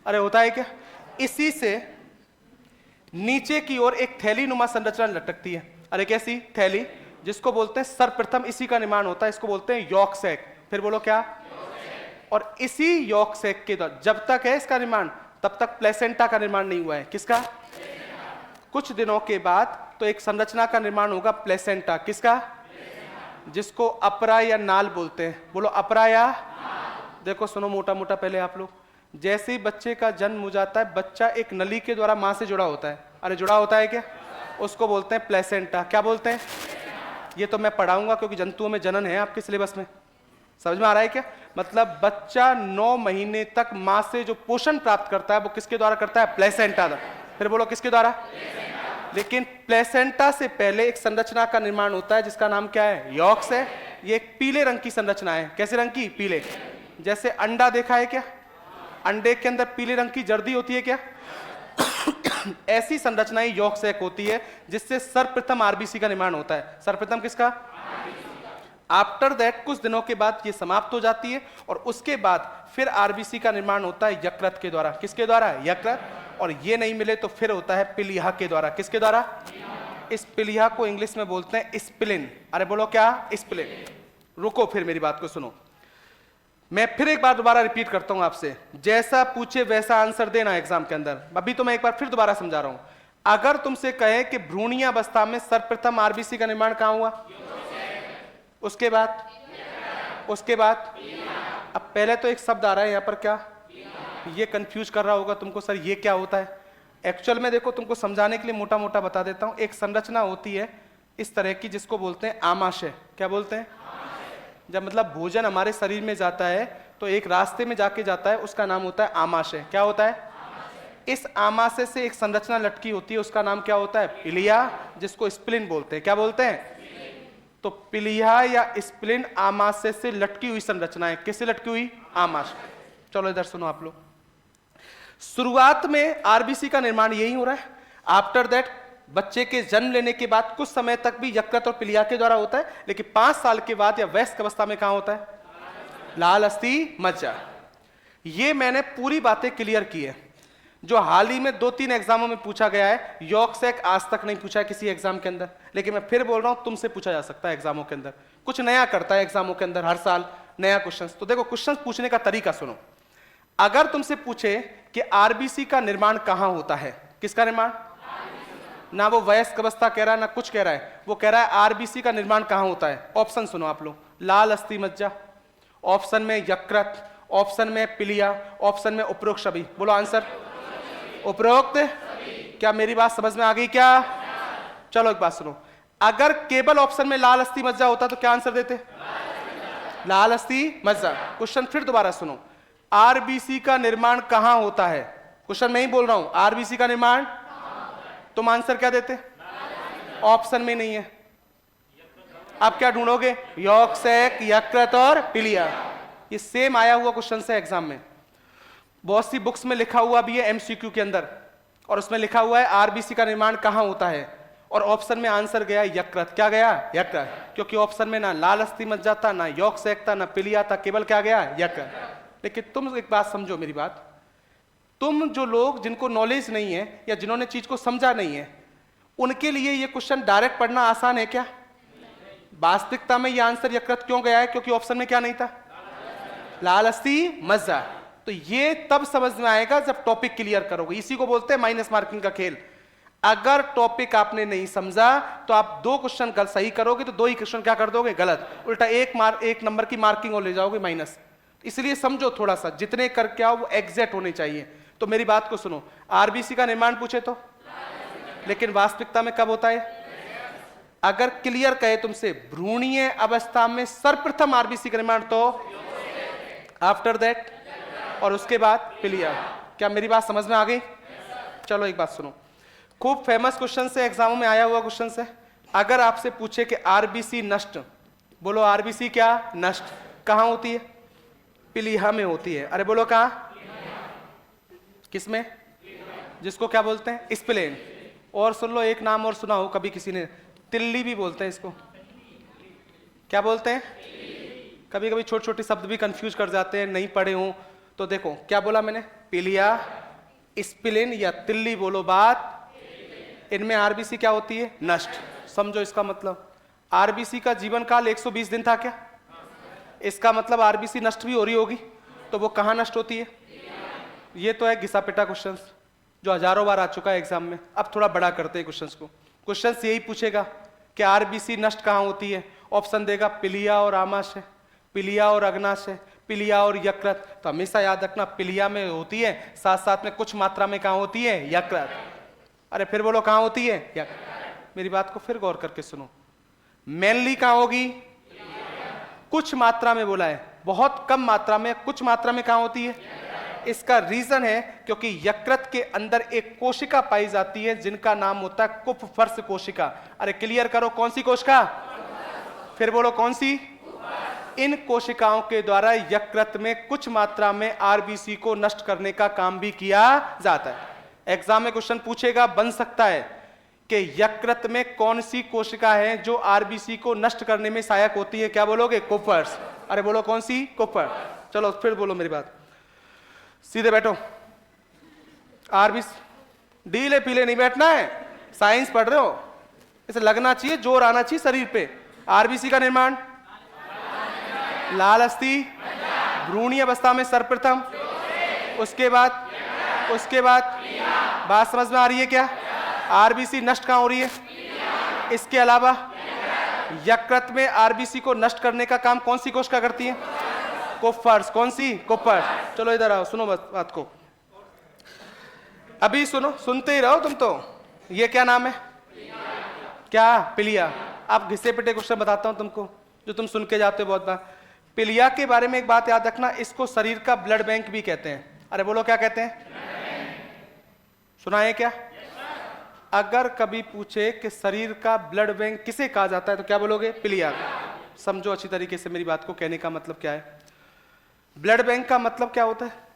अरे होता है क्या? इसी से नीचे की ओर एक थैली नुमा संरचना लटकती है। अरे कैसी? थैली, जिसको बोलते हैं सर्वप्रथम इसी का निर्माण होता है, इसको बोलते हैं यॉर्क सैक। फिर बोलो क्या? और इसी यॉर्क सैक के द्वारा जब तक है इसका निर्माण, तब तक प्लेसेंटा का निर्माण नहीं हुआ है। किसका? कुछ दिनों के बाद तो एक संरचना का निर्माण होगा, प्लेसेंटा। किसका? जिसको अपरा या नाल बोलते हैं। बोलो अपरा या। देखो सुनो मोटा मोटा पहले आप लोग। जैसे ही बच्चे का जन्म हो जाता है, बच्चा एक नली के द्वारा मां से जुड़ा होता है। अरे जुड़ा होता है क्या? उसको बोलते हैं प्लेसेंटा। क्या बोलते हैं? ये तो मैं पढ़ाऊंगा क्योंकि जंतुओं में जनन है आपके सिलेबस में। समझ में आ रहा है क्या? मतलब बच्चा 9 महीने तक मां से जो पोषण प्राप्त करता है, वो किसके द्वारा करता है? प्लेसेंटा। फिर बोलो किसके द्वारा? लेकिन प्लेसेंटा से पहले एक संरचना का निर्माण होता है जिसका नाम क्या है? यॉर्क है। ये एक पीले रंग की संरचना है। कैसे रंग की? पीले। जैसे अंडा देखा है क्या? अंडे के अंदर पीले रंग की जर्दी होती है क्या? ऐसी संरचनाएं यॉर्क सैक होती है, जिससे सर्वप्रथम आरबीसी का निर्माण होता है। सर्वप्रथम किसका? आफ्टर दैट कुछ दिनों के बाद ये समाप्त हो जाती है, और उसके बाद फिर आरबीसी का निर्माण होता है यकृत के द्वारा। किसके द्वारा? यकृत। और ये नहीं मिले तो फिर होता है पिलिहा के द्वारा। किसके द्वारा? इस पिलिहा को इंग्लिश में बोलते हैं स्प्लिन। अरे बोलो क्या? स्प्लिन। रुको फिर मेरी बात को सुनो। मैं फिर एक बार दोबारा रिपीट करता हूं आपसे, जैसा पूछे वैसा आंसर देना एग्जाम के अंदर। अभी तो मैं एक बार फिर दोबारा समझा रहा हूं। अगर तुमसे कहे कि भ्रूणीय अवस्था में सर्वप्रथम आरबीसी का निर्माण कहां हुआ, उसके बाद अब पहले तो एक शब्द आ रहा है यहां पर, क्या ये कंफ्यूज कर रहा होगा तुमको, सर ये क्या होता है। एक्चुअल में देखो तुमको समझाने के लिए मोटा मोटा बता देता हूं। एक संरचना होती है इस तरह की जिसको बोलते हैं आमाशय। क्या बोलते हैं? जब मतलब भोजन हमारे शरीर में जाता है तो एक रास्ते में जाके जाता है, उसका नाम होता है आमाशय। क्या होता है? इस आमाशय से एक संरचना लटकी होती है, उसका नाम क्या होता है? पिलिया, जिसको स्प्लिन बोलते हैं। क्या बोलते हैं? तो पिलिया या स्प्लिन आमाशय से लटकी हुई संरचना है। किससे लटकी हुई? आमाशय। चलो इधर सुनो आप लोग। शुरुआत में आरबीसी का निर्माण यही हो रहा है। आफ्टर दैट बच्चे के जन्म लेने के बाद कुछ समय तक भी यकृत और पिलिया के द्वारा होता है, लेकिन 5 साल के बाद या वयस्क अवस्था में कहां होता है? लाल अस्थि मज्जा। ये मैंने पूरी बातें क्लियर की है, जो हाल ही में 2-3 एग्जामों में पूछा गया है। यॉर्क सैक आज तक नहीं पूछा है किसी एग्जाम के अंदर, लेकिन मैं फिर बोल रहा हूं तुमसे पूछा जा सकता है एग्जामों के अंदर। कुछ नया करता है एग्जामों के अंदर, हर साल नया क्वेश्चन। तो देखो क्वेश्चन पूछने का तरीका सुनो। अगर तुमसे पूछे कि आरबीसी का निर्माण कहां होता है, किसका निर्माण? ना वो वयस्क अवस्था कह रहा है ना कुछ कह रहा है, वो कह रहा है आरबीसी का निर्माण कहां होता है। ऑप्शन सुनो आप लोग, लाल अस्थि मज्जा, ऑप्शन में यकृत, ऑप्शन में पिलिया, ऑप्शन में उपरोक्त सभी। बोलो आंसर। उपरोक्त। क्या मेरी बात समझ में आ गई क्या? चलो एक बात सुनो, अगर केवल ऑप्शन में लाल अस्थि मज्जा होता तो क्या आंसर देते? लाल अस्थि मज्जा। क्वेश्चन फिर दोबारा सुनो, आरबीसी का निर्माण कहां होता है? क्वेश्चन मैं ही बोल रहा हूं, आरबीसी का निर्माण, तुम आंसर क्या देते? ऑप्शन में नहीं है। आप क्या ढूंढोगे? यॉक्सैक, यकृत और पिलिया। ये सेम आया हुआ क्वेश्चन से एग्जाम में, बहुत सी बुक्स में लिखा हुआ भी है एमसीक्यू के अंदर, और उसमें लिखा हुआ है आरबीसी का निर्माण कहां होता है, और ऑप्शन में आंसर गया यकृत। क्या गया? यकृत। क्योंकि ऑप्शन में ना लाल अस्थि मज्जा था, ना यॉक्सैक था, ना पिलिया था, केवल क्या गया? यकृत। लेकिन तुम एक बात समझो मेरी बात, तुम जो लोग जिनको नॉलेज नहीं है या जिन्होंने चीज को समझा नहीं है, उनके लिए ये क्वेश्चन डायरेक्ट पढ़ना आसान है क्या? वास्तविकता में ये आंसर यकृत क्यों गया है? क्योंकि ऑप्शन में क्या नहीं था? लाल अस्थि मज्जा। तो ये तब समझ में आएगा जब टॉपिक क्लियर करोगे। इसी को बोलते हैं माइनस मार्किंग का खेल। अगर टॉपिक आपने नहीं समझा तो आप 2 क्वेश्चन सही करोगे तो 2 ही क्वेश्चन क्या कर दोगे? गलत। उल्टा 1 नंबर की मार्किंग और ले जाओगे माइनस। इसलिए समझो थोड़ा सा, जितने करके आओ वो एग्जैक्ट होने चाहिए। तो मेरी बात को सुनो, आरबीसी का निर्माण पूछे तो, लेकिन वास्तविकता में कब होता है? अगर क्लियर कहे तुमसे भ्रूणीय अवस्था में सर्वप्रथम आरबीसी का निर्माण, तो आफ्टर दैट, और उसके बाद पिलिया। क्या मेरी बात समझ में आ गई? चलो एक बात सुनो, खूब फेमस क्वेश्चन से, एग्जामों में आया हुआ क्वेश्चन से, अगर आपसे पूछे कि आरबीसी नष्ट, बोलो आरबीसी क्या? नष्ट। कहां होती है? पिलिया में होती है। अरे बोलो कहां? किसमें? जिसको क्या बोलते हैं? स्प्लेन। और सुन लो, एक नाम और सुना हो कभी किसी ने, तिल्ली भी बोलते हैं इसको। क्या बोलते हैं? कभी कभी छोटे छोटे शब्द भी कंफ्यूज कर जाते हैं, नहीं पढ़े हो तो देखो क्या बोला मैंने, पिलिया, स्प्लेन या तिल्ली, बोलो बात। इनमें आरबीसी क्या होती है? नष्ट। समझो इसका मतलब, आरबीसी का जीवन काल 120 दिन था क्या? इसका मतलब आरबीसी नष्ट भी हो रही होगी, तो वो कहां नष्ट होती है? ये तो है घिसा पिटा क्वेश्चन जो हजारों बार आ चुका है एग्जाम में। अब थोड़ा बड़ा करते हैं क्वेश्चन को। क्वेश्चन यही पूछेगा कि आरबीसी नष्ट कहां होती है, ऑप्शन देगा पिलिया और आमाशय, पिलिया और अग्नाशय, पिलिया और यकृत। तो हमेशा याद रखना पिलिया में होती है, साथ साथ में कुछ मात्रा में कहां होती है? यकृत। अरे फिर बोलो कहां होती है? यकृत। मेरी बात को फिर गौर करके सुनो, मेनली कहां होगी? कुछ मात्रा में बोला है, बहुत कम मात्रा में, कुछ मात्रा में कहां होती है? इसका रीजन है क्योंकि यकृत के अंदर एक कोशिका पाई जाती है जिनका नाम होता है कुप्फर्स कोशिका। अरे क्लियर करो, कौन सी कोशिका? फिर बोलो कौन सी? इन कोशिकाओं के द्वारा यकृत में कुछ मात्रा में आरबीसी को नष्ट करने का काम भी किया जाता है। एग्जाम में क्वेश्चन पूछेगा, बन सकता है कि यकृत में कौन सी कोशिका है जो आरबीसी को नष्ट करने में सहायक होती है? क्या बोलोगे? कुप्फर्स। अरे बोलो कौन सी? कुप्फर। चलो फिर बोलो मेरी बात, सीधे बैठो। आरबीसी ढीले पीले नहीं बैठना है, साइंस पढ़ रहे हो, इसे लगना चाहिए, जोर आना चाहिए शरीर पे। आरबीसी का निर्माण लाल अस्थि भ्रूणीय अवस्था में सर्वप्रथम, उसके बाद बात समझ में आ रही है क्या? आरबीसी नष्ट कहां हो रही है? इसके अलावा यकृत में आरबीसी को नष्ट करने का काम कौन सी कोशिका करती है? कुप्फर्स। कौन सी? कुप्फर्स। चलो इधर आओ, सुनो बात को, अभी सुनो, सुनते ही रहो तुम तो। ये क्या नाम है? क्या? पिलिया। अब घिसे पिटे क्वेश्चन बताता हूं तुमको जो तुम सुन के जाते हो बहुत बार। पिलिया के बारे में एक बात याद रखना, इसको शरीर का ब्लड बैंक भी कहते हैं। अरे बोलो क्या कहते हैं? सुना है क्या? अगर कभी पूछे कि शरीर का ब्लड बैंक किसे कहा जाता है तो क्या बोलोगे? पिलिया। समझो अच्छी तरीके से मेरी बात को, कहने का मतलब क्या है। ब्लड बैंक का मतलब क्या होता है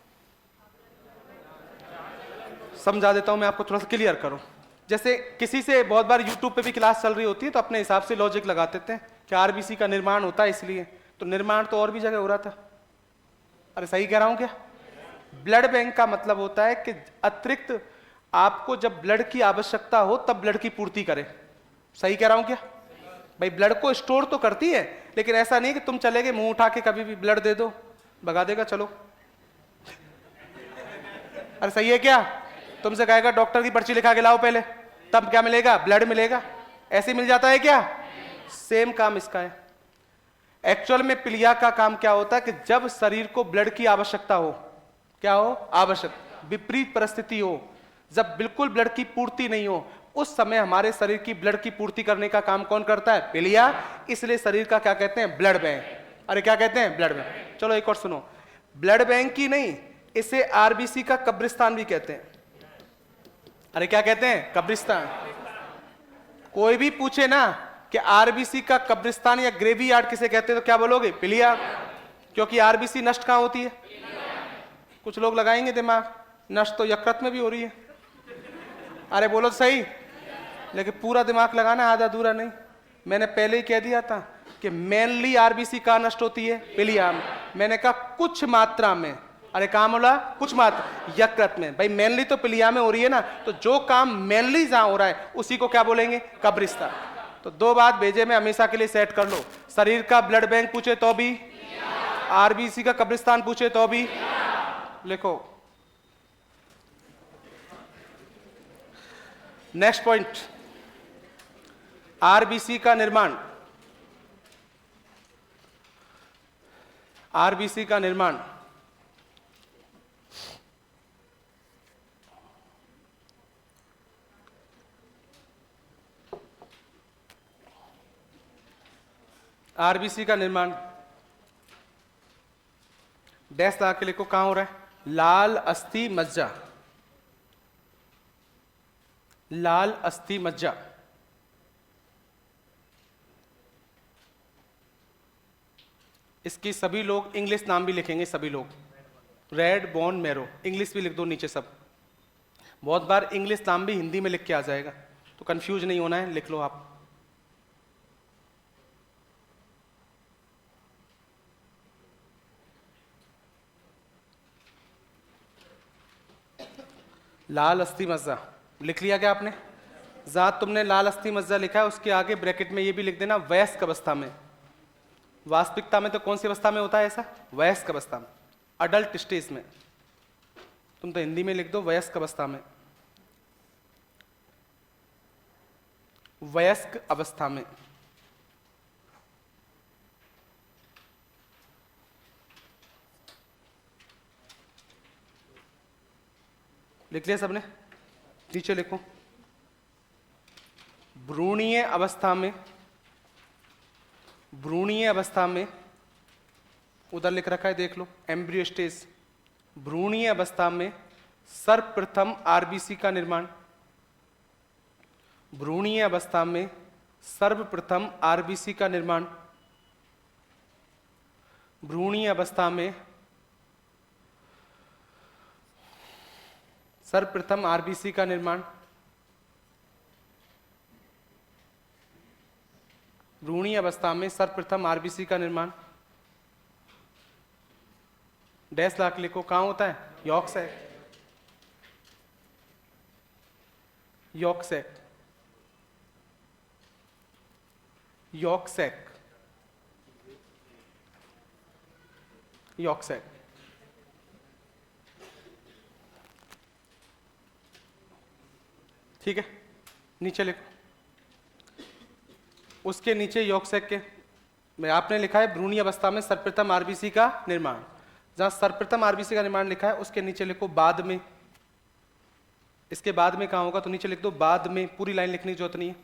समझा देता हूं मैं आपको, थोड़ा सा क्लियर करो। जैसे किसी से बहुत बार यूट्यूब पे भी क्लास चल रही होती है तो अपने हिसाब से लॉजिक लगा देते हैं कि आरबीसी का निर्माण होता है इसलिए, तो निर्माण तो और भी जगह हो रहा था। अरे सही कह रहा हूं क्या? ब्लड बैंक का मतलब होता है कि अतिरिक्त आपको जब ब्लड की आवश्यकता हो तब ब्लड की पूर्ति करे। सही कह रहा हूं क्या? भाई ब्लड को स्टोर तो करती है, लेकिन ऐसा नहीं कि तुम चले गए मुंह उठा के कभी भी ब्लड दे दो, भगा देगा चलो। अरे सही है क्या? तुमसे कहेगा डॉक्टर की पर्ची लिखा के लाओ पहले, तब क्या मिलेगा? ब्लड मिलेगा। ऐसे मिल जाता है क्या? सेम काम इसका है। एक्चुअल में पिलिया का काम क्या होता है कि जब शरीर को ब्लड की आवश्यकता हो, क्या हो? आवश्यक, विपरीत परिस्थिति हो, जब बिल्कुल ब्लड की पूर्ति नहीं हो, उस समय हमारे शरीर की ब्लड की पूर्ति करने का काम कौन करता है? पिलिया। इसलिए शरीर का क्या कहते हैं? Blood bank. अरे क्या कहते हैं? Blood bank. चलो एक और सुनो, ब्लड बैंक ही नहीं, इसे आरबीसी का कब्रिस्तान भी कहते हैं। अरे क्या कहते हैं? कब्रिस्तान। कोई भी पूछे ना कि आरबीसी का कब्रिस्तान या ग्रेवी यार्ड किसे कहते हैं, तो क्या बोलोगे? पिलिया। क्योंकि आरबीसी नष्ट कहां होती है? कुछ लोग लगाएंगे दिमाग, नष्ट तो यकृत में भी हो रही है। अरे बोलो तो सही, लेकिन पूरा दिमाग लगाना, आधा अधूरा नहीं। मैंने पहले ही कह दिया था कि मेनली आरबीसी कहां नष्ट होती है? पिलिया में। मैंने कहा कुछ मात्रा में। अरे कहां बोला? कुछ मात्रा, यकृत में। भाई मेनली तो पिलिया में हो रही है ना, तो जो काम मेनली जहां हो रहा है उसी को क्या बोलेंगे? कब्रिस्तान। तो दो बात भेजे में हमेशा के लिए सेट कर लो, शरीर का ब्लड बैंक पूछे तो भी, आरबीसी का कब्रिस्तान पूछे तो भी। लिखो नेक्स्ट पॉइंट, आरबीसी का निर्माण। आरबीसी का निर्माण आरबीसी का निर्माण डैश लगा के लिखो, कहां हो रहा है? लाल अस्थि मज्जा। लाल अस्थि मज्जा। इसकी सभी लोग इंग्लिश नाम भी लिखेंगे, सभी लोग। रेड बोन मैरो, इंग्लिश भी लिख दो नीचे सब। बहुत बार इंग्लिश नाम भी हिंदी में लिख के आ जाएगा, तो कंफ्यूज नहीं होना है, लिख लो आप। लाल अस्थि मज्जा लिख लिया क्या आपने? जहां तुमने लाल अस्थि मज्जा लिखा है उसके आगे ब्रैकेट में ये भी लिख देना, वयस्क अवस्था में। वास्तविकता में तो कौन सी अवस्था में होता है ऐसा? वयस्क अवस्था में, अडल्ट स्टेज में। तुम तो हिंदी में लिख दो वयस्क अवस्था में। वयस्क अवस्था में। लिख लिया सबने? नीचे लिखो भ्रूणीय अवस्था में। भ्रूणीय अवस्था में, उधर लिख रखा है देख लो, एम्ब्रियो स्टेज। भ्रूणीय अवस्था में सर्वप्रथम आरबीसी का निर्माण। भ्रूणीय अवस्था में सर्वप्रथम आरबीसी का निर्माण। भ्रूणीय अवस्था में सर्वप्रथम आरबीसी का निर्माण। भ्रूणीय अवस्था में सर्वप्रथम आरबीसी का निर्माण। डैश लाख लिखो, कहां होता है? Yolk sac. Yolk sac. Yolk sac. Yolk sac. ठीक है, नीचे लिखो। उसके नीचे यॉर्क सैक के में आपने लिखा है भ्रूणीय अवस्था में सर्वप्रथम आरबीसी का निर्माण। जहां सर्वप्रथम आरबीसी का निर्माण लिखा है उसके नीचे लिखो बाद में। इसके बाद में कहां होगा? तो नीचे लिख दो बाद में, पूरी लाइन लिखने की जरूरत नहीं है।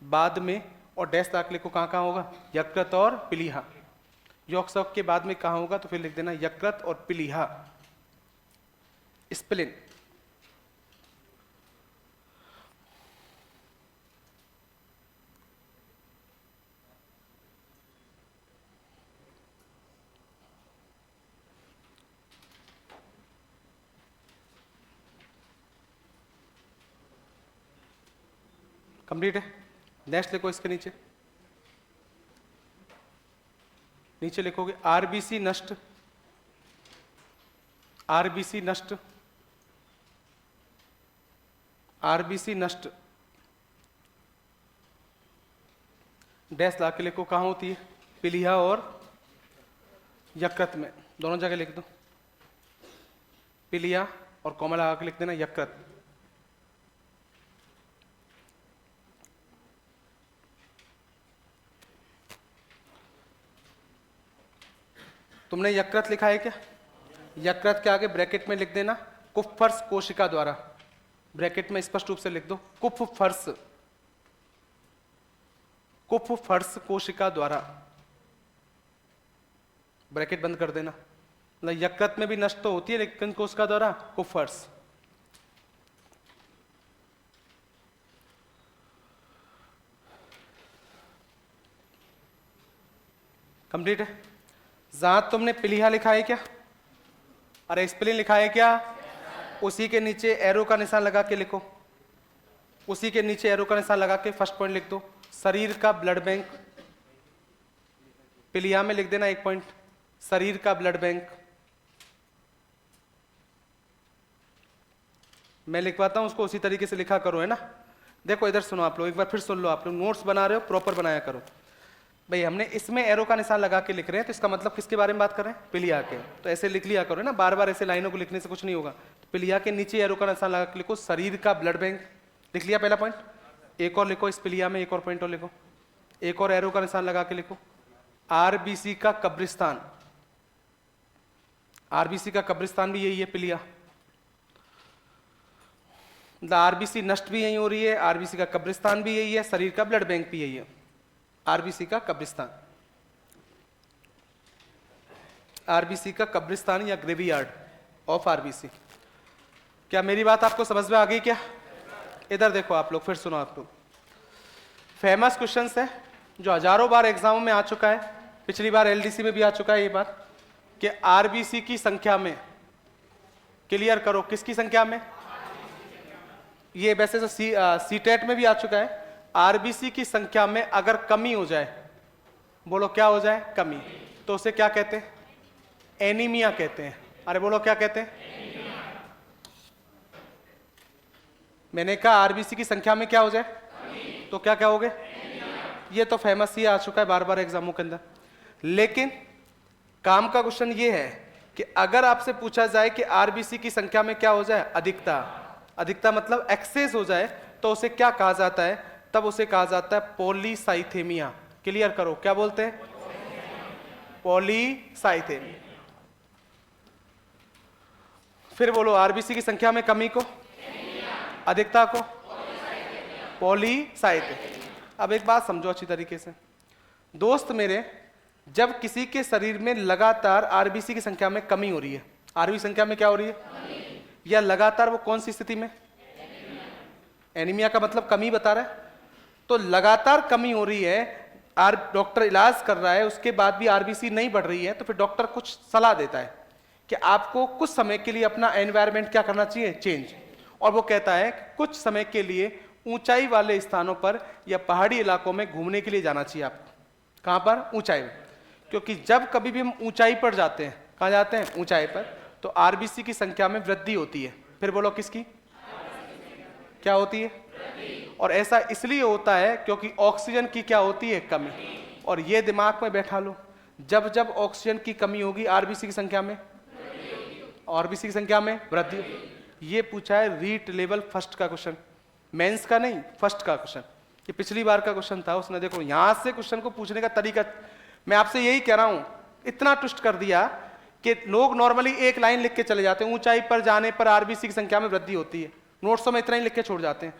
बाद में और डैश लाख लिखो, कहां कहां होगा? यकृत और पिलीहा। यॉर्क सैक के बाद में कहां होगा? तो फिर लिख देना यकृत और पिलीहा, स्प्लिन। कंप्लीट है। नेक्स्ट लिखो इसके नीचे। नीचे लिखोगे आरबीसी नष्ट। आरबीसी नष्ट। आरबीसी नष्ट डैश ला के लिखो, कहां होती है? पिलीहा और यकृत में, दोनों जगह लिख दो। पिलिया और कॉमा लगा के लिख देना यकृत। तुमने यकृत लिखा है क्या? यकृत के आगे ब्रैकेट में लिख देना कुप्फर्स कोशिका द्वारा, ब्रैकेट में स्पष्ट रूप से लिख दो कुप्फर्स, कुप्फर्स कोशिका द्वारा, ब्रैकेट बंद कर देना। मतलब यकृत में भी नष्ट तो होती है लेकिन कोशिका द्वारा कुप्फर्स। कंप्लीट है। जहां तुमने पिलिया लिखा है क्या? अरे स्पेलिंग लिखा है क्या? उसी के नीचे एरो का निशान लगा के लिखो, उसी के नीचे एरो का निशान लगा के फर्स्ट पॉइंट लिख दो, शरीर का ब्लड बैंक। पिलिया में लिख देना 1 पॉइंट, शरीर का ब्लड बैंक। मैं लिखवाता हूं उसको उसी तरीके से लिखा करो, है ना। देखो इधर सुनो आप लोग, एक बार फिर सुन लो, आप लोग नोट्स बना रहे हो प्रॉपर बनाया करो। भाई हमने इसमें एरो का निशान लगा के लिख रहे हैं तो इसका मतलब किसके बारे में बात कर रहे हैं? पिलिया के। तो ऐसे लिख लिया करो ना, बार बार ऐसे लाइनों को लिखने से कुछ नहीं होगा। तो पिलिया के नीचे एरो का निशान लगा के लिखो शरीर का ब्लड बैंक। लिख लिया पहला पॉइंट। एक और लिखो इस पिलिया में, एक और पॉइंट और लिखो, एक और एरो का निशान लगा के लिखो आरबीसी का कब्रिस्तान। आरबीसी का कब्रिस्तान भी यही है पिलिया। आरबीसी नष्ट भी यही हो रही है, आरबीसी का कब्रिस्तान भी यही है, शरीर का ब्लड बैंक भी यही है, आरबीसी का कब्रिस्तान। आरबीसी का कब्रिस्तान या ग्रेवयार्ड ऑफ आरबीसी। क्या मेरी बात आपको समझ में आ गई क्या? इधर देखो आप लोग, फिर सुनो आप लोग। फेमस क्वेश्चन है जो हजारों बार एग्जामों में आ चुका है, पिछली बार एलडीसी में भी आ चुका है ये बात, कि आरबीसी की संख्या में, क्लियर करो किसकी संख्या में? ये वैसे तो सीटेट में भी आ चुका है। आरबीसी की संख्या में अगर कमी हो जाए, बोलो क्या हो जाए? कमी, तो उसे क्या कहते हैं? एनीमिया कहते हैं। अरे बोलो क्या कहते हैं? मैंने कहा आरबीसी की संख्या में क्या हो जाए तो क्या क्या होगे? ये तो फेमस ही आ चुका है बार बार एग्जामों के अंदर। लेकिन काम का क्वेश्चन ये है कि अगर आपसे पूछा जाए कि आरबीसी की संख्या में क्या हो जाए? अधिकता। अधिकता मतलब एक्सेस हो जाए तो उसे क्या कहा जाता है? तब उसे कहा जाता है पॉलीसाइथेमिया। क्लियर करो, क्या बोलते हैं? पॉलीसाइथेमिया। फिर बोलो आरबीसी की संख्या में कमी को, अधिकता को पॉलीसाइथेमिया। अब एक बात समझो अच्छी तरीके से दोस्त मेरे, जब किसी के शरीर में लगातार आरबीसी की संख्या में कमी हो रही है, आरबीसी संख्या में क्या हो रही है? या लगातार, वो कौन सी स्थिति में? एनीमिया का मतलब कमी बता रहा है। तो लगातार कमी हो रही है, डॉक्टर इलाज कर रहा है, उसके बाद भी आरबीसी नहीं बढ़ रही है, तो फिर डॉक्टर कुछ सलाह देता है कि आपको कुछ समय के लिए अपना एनवायरनमेंट क्या करना चाहिए? चेंज। और वो कहता है कि कुछ समय के लिए ऊंचाई वाले स्थानों पर या पहाड़ी इलाकों में घूमने के लिए जाना चाहिए आपको। कहां पर? ऊंचाई में। क्योंकि जब कभी भी हम ऊंचाई पर जाते हैं, कहां जाते हैं? ऊंचाई पर, तो आरबीसी की संख्या में वृद्धि होती है। फिर बोलो किसकी? क्या होती है? और ऐसा इसलिए होता है क्योंकि ऑक्सीजन की क्या होती है? कमी। और ये दिमाग में बैठा लो, जब जब ऑक्सीजन की कमी होगी आरबीसी की संख्या में, आरबीसी की संख्या में वृद्धि। ये पूछा है रीट लेवल फर्स्ट का क्वेश्चन, मेंस का नहीं, फर्स्ट का क्वेश्चन। ये पिछली बार का क्वेश्चन था, उसने देखो यहां से क्वेश्चन को पूछने का तरीका, मैं आपसे यही कह रहा हूं, इतना ट्विस्ट कर दिया कि लोग नॉर्मली एक लाइन लिख के चले जाते हैं, ऊंचाई पर जाने पर आरबीसी की संख्या में वृद्धि होती है, नोट्सों में इतना ही लिख के छोड़ जाते हैं।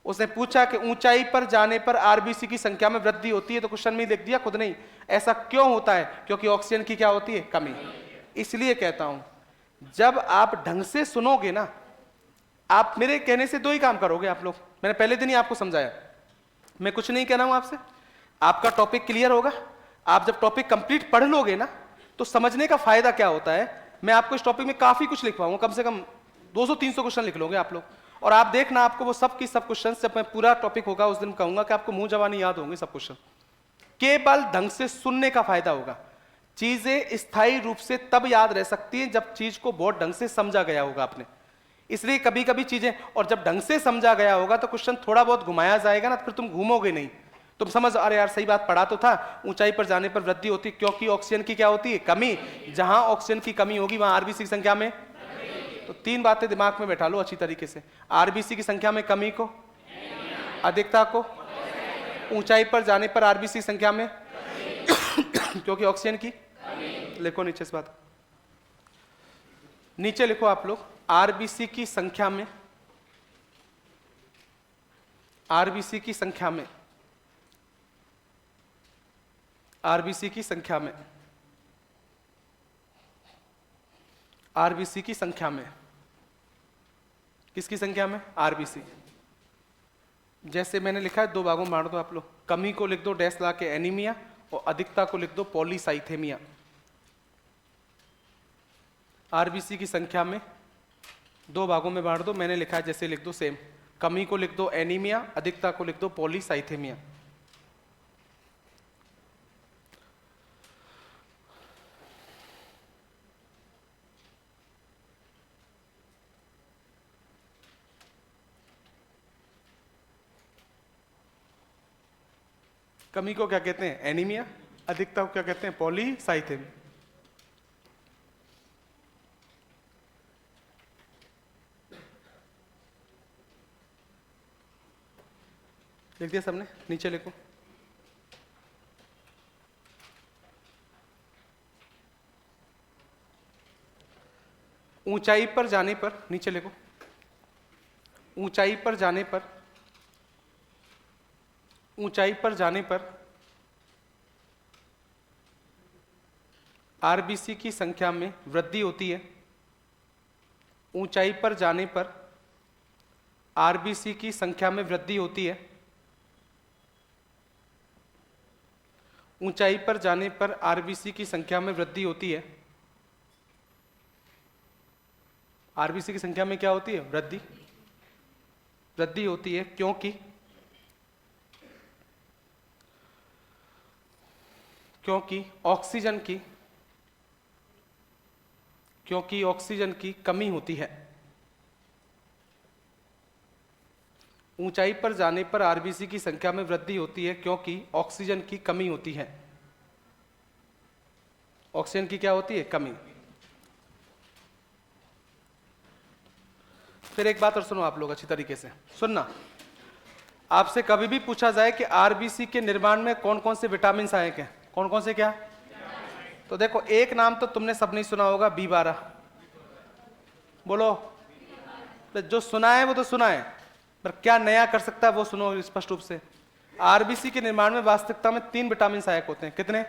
उसने पूछा कि ऊंचाई पर जाने पर आरबीसी की संख्या में वृद्धि होती है, तो क्वेश्चन में लिख दिया खुद नहीं। ऐसा क्यों होता है? क्योंकि ऑक्सीजन की क्या होती है? कमी। इसलिए कहता हूं जब आप ढंग से सुनोगे ना, आप मेरे कहने से दो ही काम करोगे आप लोग। मैंने पहले दिन ही आपको समझाया, मैं कुछ नहीं कह रहा हूं आपसे, आपका टॉपिक क्लियर होगा। आप जब टॉपिक कंप्लीट पढ़ लोगे ना, तो समझने का फायदा क्या होता है, मैं आपको इस टॉपिक में काफी कुछ लिखवाऊंगा, कम से कम 200-300 क्वेश्चन लिख लोगे आप लोग। और आप देखना, आपको वो सब की सब क्वेश्चन, जब मैं पूरा टॉपिक होगा उस दिन कहूंगा कि आपको मुंह जवानी याद होंगे सब क्वेश्चन। केवल ढंग से सुनने का फायदा होगा। चीजें स्थायी रूप से तब याद रह सकती हैं जब चीज को बहुत ढंग से समझा गया होगा आपने। इसलिए कभी कभी चीजें, और जब ढंग से समझा गया होगा तो क्वेश्चन थोड़ा बहुत घुमाया जाएगा ना, तो फिर तुम घूमोगे नहीं, तुम समझ, अरे यार सही बात पढ़ा तो था, ऊंचाई पर जाने पर वृद्धि होती क्योंकि ऑक्सीजन की क्या होती है? कमी। जहां ऑक्सीजन की कमी होगी वहां आरबीसी की संख्या में, तो तीन बातें दिमाग में बैठा लो अच्छी तरीके से। आरबीसी की संख्या में कमी को, अधिकता को, ऊंचाई पर जाने पर आरबीसी संख्या में क्योंकि ऑक्सीजन की, लिखो नीचे इस बात, नीचे लिखो आप लोग, आरबीसी की संख्या में, आरबीसी की संख्या में, आरबीसी की संख्या में, आरबीसी की संख्या में, किसकी संख्या में? आरबीसी। जैसे मैंने लिखा है, दो भागों में बांट दो आप लोग, कमी को लिख दो डैश ला के एनीमिया, और अधिकता को लिख दो पॉलीसाइथेमिया। आरबीसी की संख्या में दो भागों में बांट दो, मैंने लिखा है जैसे लिख दो सेम, कमी को लिख दो एनीमिया, अधिकता को लिख दो पॉलीसाइथेमिया। कमी को क्या कहते हैं? एनीमिया। अधिकता को क्या कहते हैं? पॉलीसाइथेमिया। लिख दिया सबने? नीचे लिखो, ऊंचाई पर जाने पर, नीचे लिखो, ऊंचाई पर जाने पर, ऊंचाई पर जाने पर आरबीसी की संख्या में वृद्धि होती है। ऊंचाई पर जाने पर आरबीसी की संख्या में वृद्धि होती है। ऊंचाई पर जाने पर आरबीसी की संख्या में वृद्धि होती है। आरबीसी की संख्या में क्या होती है? वृद्धि। वृद्धि होती है क्योंकि ऑक्सीजन की, क्योंकि ऑक्सीजन की कमी होती है। ऊंचाई पर जाने पर आरबीसी की संख्या में वृद्धि होती है क्योंकि ऑक्सीजन की कमी होती है। ऑक्सीजन की क्या होती है? कमी। फिर एक बात और सुनो आप लोग अच्छी तरीके से सुनना, आपसे कभी भी पूछा जाए कि आरबीसी के निर्माण में कौन कौन से विटामिन सहायक हैं, कौन कौन से क्या? तो देखो, एक नाम तो तुमने सब नहीं सुना होगा, B12। बोलो, तो जो सुना है वो तो सुना है, पर क्या नया कर सकता है वो सुनो स्पष्ट रूप से। आरबीसी के निर्माण में वास्तविकता में 3 विटामिन सहायक होते हैं। कितने?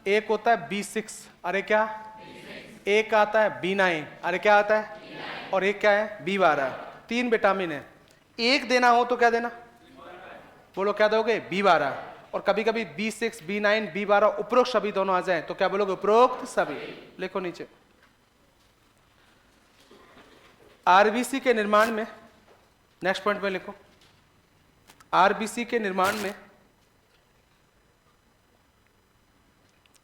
एक होता है B6, अरे क्या? एक आता है B9, अरे क्या आता है? और एक क्या है? B12। 3 विटामिन है, एक देना हो तो क्या देना? बोलो क्या दोगे? B12। और कभी कभी B6, B9, B12 उपरोक्त सभी दोनों आ जाए तो क्या बोलोगे? उपरोक्त सभी। लिखो नीचे, आरबीसी के निर्माण में, नेक्स्ट पॉइंट में लिखो, आरबीसी के निर्माण में,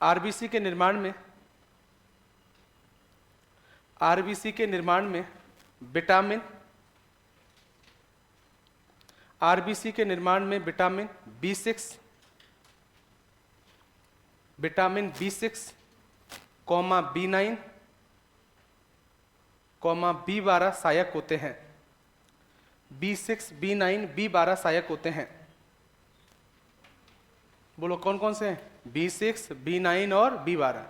आरबीसी के निर्माण में, आरबीसी के निर्माण में विटामिन, आरबीसी के निर्माण में vitamin B6, vitamin B6, B9, B12 सहायक होते हैं। B6, B9, B12 सहायक होते हैं। बोलो कौन कौन से हैं? B6, B9 और B12।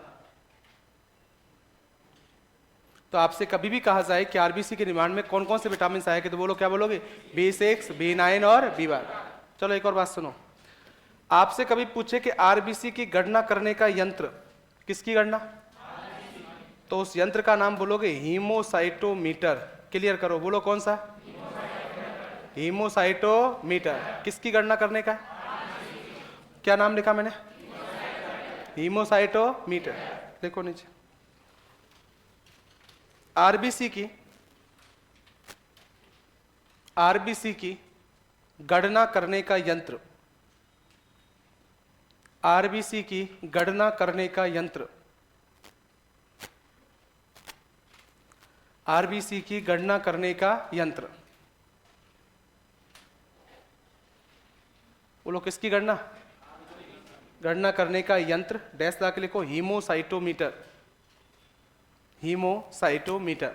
तो आपसे कभी भी कहा जाए कि आरबीसी के निर्माण में कौन कौन से विटामिन सहायक है तो बोलो क्या बोलोगे? B6, B9 और B12। चलो एक और बात सुनो, आपसे कभी पूछे कि आरबीसी की गणना करने का यंत्र, किसकी गणना? तो उस यंत्र का नाम बोलोगे हीमोसाइटोमीटर। क्लियर करो, बोलो कौन सा? हीमोसाइटोमीटर। किसकी गणना करने का? क्या नाम लिखा मैंने? हीमोसाइटोमीटर। देखो नीचे, आरबीसी की गणना करने का यंत्र, आरबीसी की गणना करने का यंत्र, आरबीसी की गणना करने का यंत्र। बोलो किसकी गणना? गणना करने का यंत्र डैश ला के लिखो हीमोसाइटोमीटर। Haemocytometer,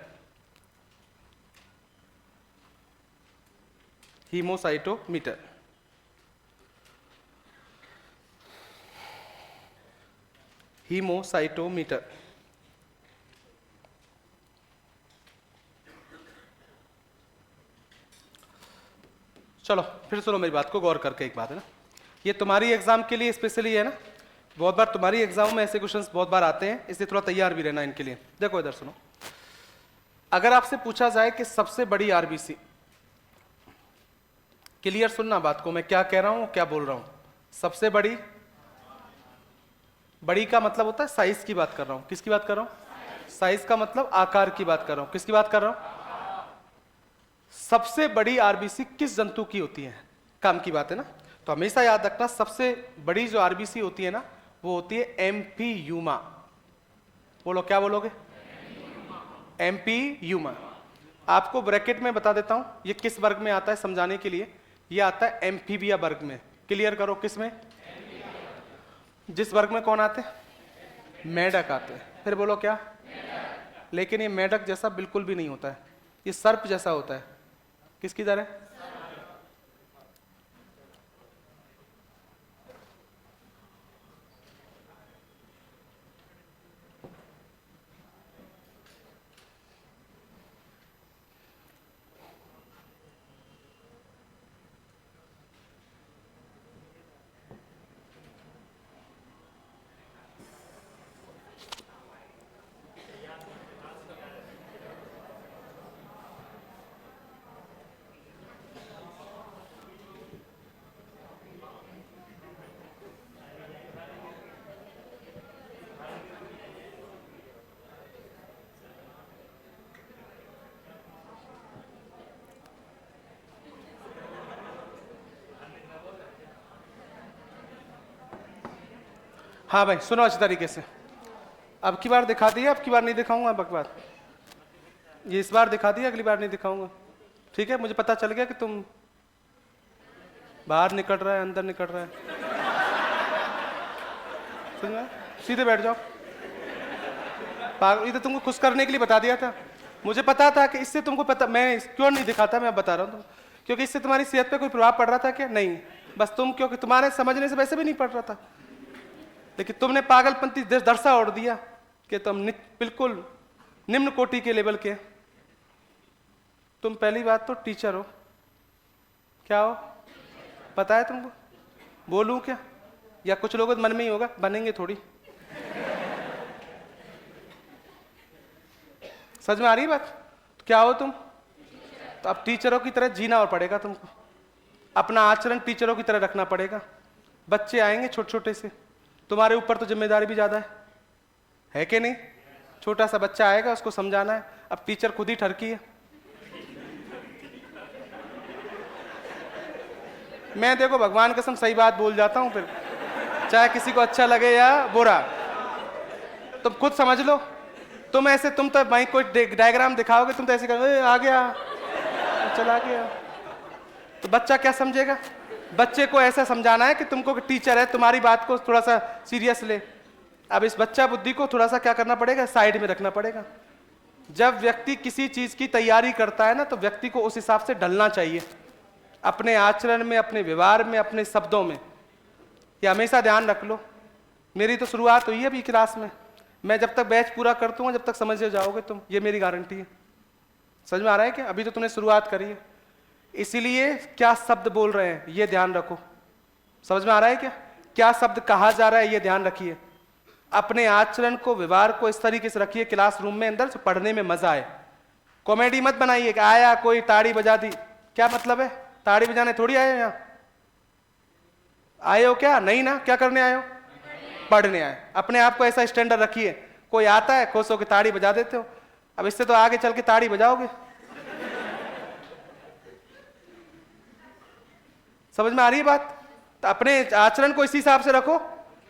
haemocytometer. चलो फिर सुनो मेरी बात को गौर करके। एक बात है ना, ये तुम्हारी एग्जाम के लिए स्पेशली है ना, बहुत बार तुम्हारी एग्जाम में ऐसे क्वेश्चंस बहुत बार आते हैं, इसलिए थोड़ा तैयार भी रहना इनके लिए। देखो इधर सुनो, अगर आपसे पूछा जाए कि सबसे बड़ी आरबीसी, क्लियर सुनना बात को, मैं क्या कह रहा हूं क्या बोल रहा हूं। सबसे बड़ी, बड़ी का मतलब होता है साइज की बात कर रहा हूं। किसकी बात कर रहा हूं? साइज का मतलब आकार की बात कर रहा हूं। किसकी बात कर रहा हूं? सबसे बड़ी आरबीसी किस जंतु की होती है? काम की बात है ना, तो हमेशा याद रखना सबसे बड़ी जो आरबीसी होती है ना, वो होती है एम्फीयूमा। बोलो, क्या बोलोगे? एम्फीयूमा। आपको ब्रैकेट में बता देता हूं ये किस वर्ग में आता है समझाने के लिए। ये आता है एम्फीबिया वर्ग में। क्लियर करो, किस में? जिस वर्ग में कौन आते हैं? मेढक आते हैं। फिर बोलो क्या? लेकिन ये मेढक जैसा बिल्कुल भी नहीं होता है, ये सर्प जैसा होता है। किसकी तरह? हाँ भाई सुनो अच्छी तरीके से। अब की बार दिखा दिया, अब की बार नहीं दिखाऊंगा। अब बार ये इस बार दिखा दिया, अगली बार नहीं दिखाऊंगा। ठीक है, मुझे पता चल गया कि तुम बाहर निकल रहा है अंदर निकल रहा है। समझ, सीधे बैठ जाओ। इधर तुमको खुश करने के लिए बता दिया था। मुझे पता था कि इससे तुमको पता, मैं क्यों नहीं दिखाता, मैं बता रहा हूँ तुम, क्योंकि इससे तुम्हारी सेहत पे कोई प्रभाव पड़ रहा था क्या? नहीं, बस तुम, क्योंकि तुम्हारे समझने से वैसे भी नहीं पड़ रहा था, लेकिन तुमने पागलपंती दरसा ओढ़ दिया कि तुम बिल्कुल निम्न कोटि के लेवल के। तुम पहली बात तो टीचर हो। क्या हो? पता है तुमको? बोलूं क्या? या कुछ लोगों के मन में ही होगा, बनेंगे थोड़ी। समझ में आ रही है बात? तो क्या हो तुम? तो अब टीचरों की तरह जीना और पड़ेगा तुमको। अपना आचरण टीचरों की तरह रखना पड़ेगा। बच्चे आएंगे छोटे छोटे से, तुम्हारे ऊपर तो जिम्मेदारी भी ज्यादा है कि नहीं? छोटा सा बच्चा आएगा, उसको समझाना है। अब टीचर खुद ही ठरकी है। मैं देखो भगवान कसम सही बात बोल जाता हूं, फिर चाहे किसी को अच्छा लगे या बुरा, तुम खुद समझ लो। तुम ऐसे, तुम तो भाई कोई डायग्राम दिखाओगे, तुम तो ऐसे करोगे, आ गया चला गया, तो बच्चा क्या समझेगा? बच्चे को ऐसा समझाना है कि तुमको टीचर है, तुम्हारी बात को थोड़ा सा सीरियस ले। अब इस बच्चा बुद्धि को थोड़ा सा क्या करना पड़ेगा? साइड में रखना पड़ेगा। जब व्यक्ति किसी चीज की तैयारी करता है ना, तो व्यक्ति को उस हिसाब से ढलना चाहिए, अपने आचरण में, अपने व्यवहार में, अपने शब्दों में। ये हमेशा ध्यान रख लो। मेरी तो शुरुआत हुई है अभी क्लास में, मैं जब तक बैच पूरा करता हूँ, जब तक समझ जाओगे तुम, ये मेरी गारंटी है। समझ में आ रहा है क्या? अभी तो तुमने शुरुआत करी है, इसीलिए क्या शब्द बोल रहे हैं ये ध्यान रखो। समझ में आ रहा है क्या? क्या शब्द कहा जा रहा है ये ध्यान रखिए। अपने आचरण को, व्यवहार को इस तरीके से रखिए क्लासरूम में अंदर से पढ़ने में मजा आए। कॉमेडी मत बनाइए कि आया कोई ताड़ी बजा दी, क्या मतलब है? ताड़ी बजाने थोड़ी आए हो यहाँ, आए हो क्या? नहीं ना, क्या करने आए हो? पढ़ने आए। अपने आप को ऐसा स्टैंडर्ड रखिए, कोई आता है खुश होकर ताड़ी बजा देते हो, अब इससे तो आगे चल के ताड़ी बजाओगे। समझ में आ रही है बात? तो अपने आचरण को इसी हिसाब से रखो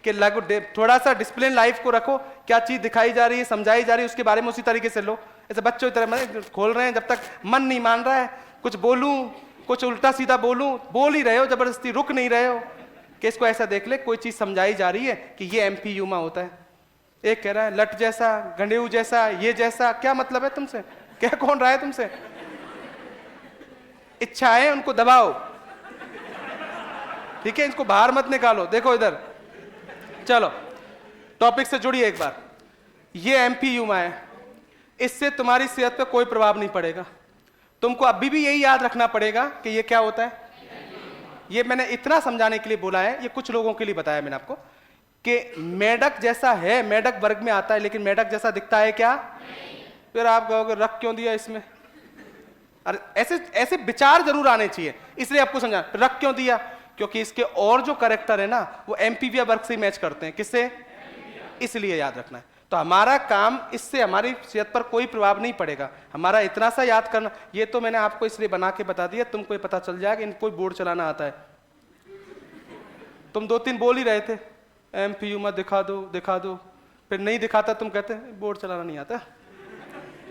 कि लागू, थोड़ा सा डिसिप्लिन लाइफ को रखो। क्या चीज दिखाई जा रही है, समझाई जा रही है, उसके बारे में उसी तरीके से लो। ऐसे बच्चों की तरह खोल रहे हैं, जब तक मन नहीं मान रहा है, कुछ बोलूं, कुछ उल्टा सीधा बोलूं, बोल ही रहे हो जबरदस्ती, रुक नहीं रहे हो कि इसको ऐसा देख ले। कोई चीज समझाई जा रही है कि ये एम्फीयूमा होता है। एक कह रहा है लट जैसा, गंडेऊ जैसा, ये जैसा, क्या मतलब है तुमसे? क्या कौन रहा है तुमसे? इच्छा है उनको दबाओ, ठीक है, इसको बाहर मत निकालो। देखो इधर, चलो टॉपिक से जुड़िए एक बार। ये एमपी यूमा है, इससे तुम्हारी सेहत पे कोई प्रभाव नहीं पड़ेगा। तुमको अभी भी यही याद रखना पड़ेगा कि ये क्या होता है। ये मैंने इतना समझाने के लिए बोला है, ये कुछ लोगों के लिए बताया मैंने आपको कि मेढक जैसा है, मेढक वर्ग में आता है, लेकिन मेढक जैसा दिखता है क्या? फिर आप कहोगे रख क्यों दिया इसमें? अरे ऐसे ऐसे विचार जरूर आने चाहिए, इसलिए आपको समझा रख क्यों दिया, क्योंकि इसके और जो कैरेक्टर है ना वो एम्फीबिया वर्ग से मैच करते हैं। किससे? इसलिए याद रखना है। तो हमारा काम, इससे हमारी सेहत पर कोई प्रभाव नहीं पड़ेगा, हमारा इतना सा याद करना। ये तो मैंने आपको इसलिए बना के बता दिया, तुमको ये पता चल जाएगा इनको बोर्ड चलाना आता है। तुम 2-3 बोल ही रहे थे एमपीयू में दिखा दो, फिर नहीं दिखाता, तुम कहते बोर्ड चलाना नहीं आता।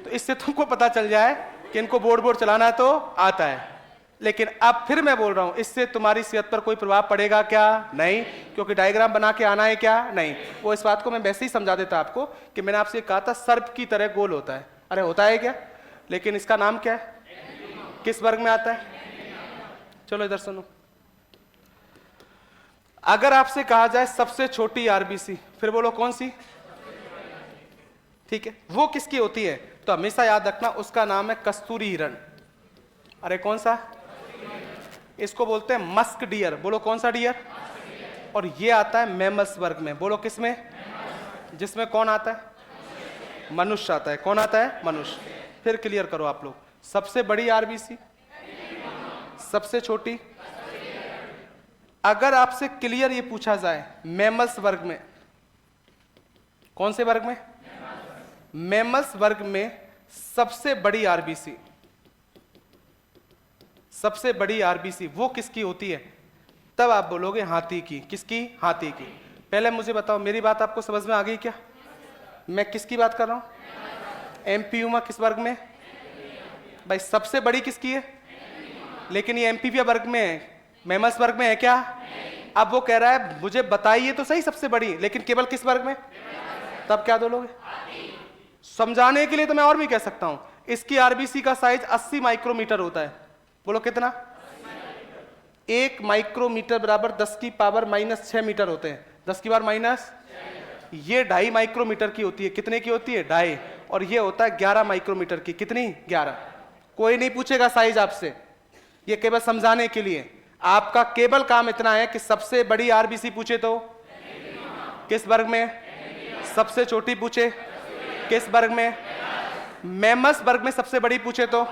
तो इससे तुमको पता चल जाए कि इनको बोर्ड चलाना तो आता है। लेकिन अब फिर मैं बोल रहा हूं, इससे तुम्हारी सेहत पर कोई प्रभाव पड़ेगा क्या? नहीं, क्योंकि डायग्राम बना के आना है क्या? नहीं। वो इस बात को मैं वैसे ही समझा देता आपको कि मैंने आपसे कहा था सर्प की तरह गोल होता है। अरे होता है क्या? लेकिन इसका नाम क्या है? किस वर्ग में आता है? चलो इधर सुनो। अगर आपसे कहा जाए सबसे छोटी आरबीसी, फिर बोलो कौन सी? ठीक है, वो किसकी होती है? तो हमेशा याद रखना उसका नाम है कस्तूरी हिरण। अरे कौन सा? इसको बोलते हैं मस्क डियर। बोलो कौन सा डियर? और ये आता है मैमल्स वर्ग में। बोलो किस में? जिसमें कौन आता है? मनुष्य आता है। कौन आता है? मनुष्य। फिर क्लियर करो आप लोग, सबसे बड़ी आरबीसी, सबसे छोटी। अगर आपसे क्लियर ये पूछा जाए मैमल्स वर्ग में, कौन से वर्ग में? मैमल्स वर्ग में सबसे बड़ी आरबीसी, सबसे बड़ी आरबीसी वो किसकी होती है? तब आप बोलोगे हाथी की। किसकी? हाथी की। पहले मुझे बताओ, मेरी बात आपको समझ में आ गई क्या? मैं किसकी बात कर रहा हूं? एमपीयूमा किस वर्ग में? भाई सबसे बड़ी किसकी है? लेकिन ये एमपीविया वर्ग में है, मैमल्स वर्ग में है क्या? अब वो कह रहा है मुझे बताइए तो सही सबसे बड़ी, लेकिन केवल किस वर्ग में? तब क्या बोलोगे? समझाने के लिए तो मैं और भी कह सकता हूं, इसकी आरबीसी का साइज 80 माइक्रोमीटर होता है। बोलो कितना? 1 माइक्रोमीटर बराबर 10 की पावर -6 मीटर होते हैं। 10 की पावर माइनस, ये 2.5 माइक्रोमीटर की होती है। कितने की होती है? 2.5। और ये होता है 11 माइक्रोमीटर की। कितनी? 11। कोई नहीं पूछेगा साइज आपसे, ये केवल समझाने के लिए। आपका केवल काम इतना है कि सबसे बड़ी आरबीसी पूछे तो किस वर्ग में? सबसे छोटी पूछे किस वर्ग में? मैमल्स वर्ग में सबसे बड़ी पूछे तो।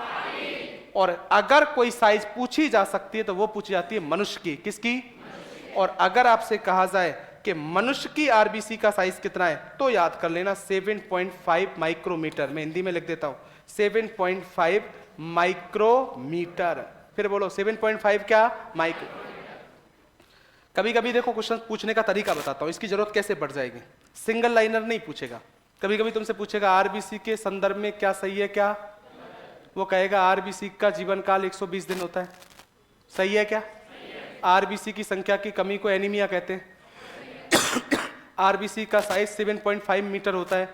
और अगर कोई साइज पूछी जा सकती है तो वो पूछी जाती है मनुष्य की। किसकी? और अगर आपसे कहा जाए कि मनुष्य की आरबीसी का साइज कितना है तो याद कर लेना 7.5 माइक्रोमीटर। मैं हिंदी में लिख देता हूं 7.5 माइक्रोमीटर। फिर बोलो 7.5 क्या? माइक्रो। कभी कभी देखो क्वेश्चन पूछने का तरीका बताता हूं, इसकी जरूरत कैसे पड़ जाएगी। सिंगल लाइनर नहीं पूछेगा, कभी कभी तुमसे पूछेगा आरबीसी के संदर्भ में क्या सही है क्या? वो कहेगा आरबीसी का जीवन काल 120 दिन होता है। सही है क्या? आरबीसी की संख्या की कमी को एनीमिया कहते हैं। आरबीसी का साइज 7.5 मीटर होता है,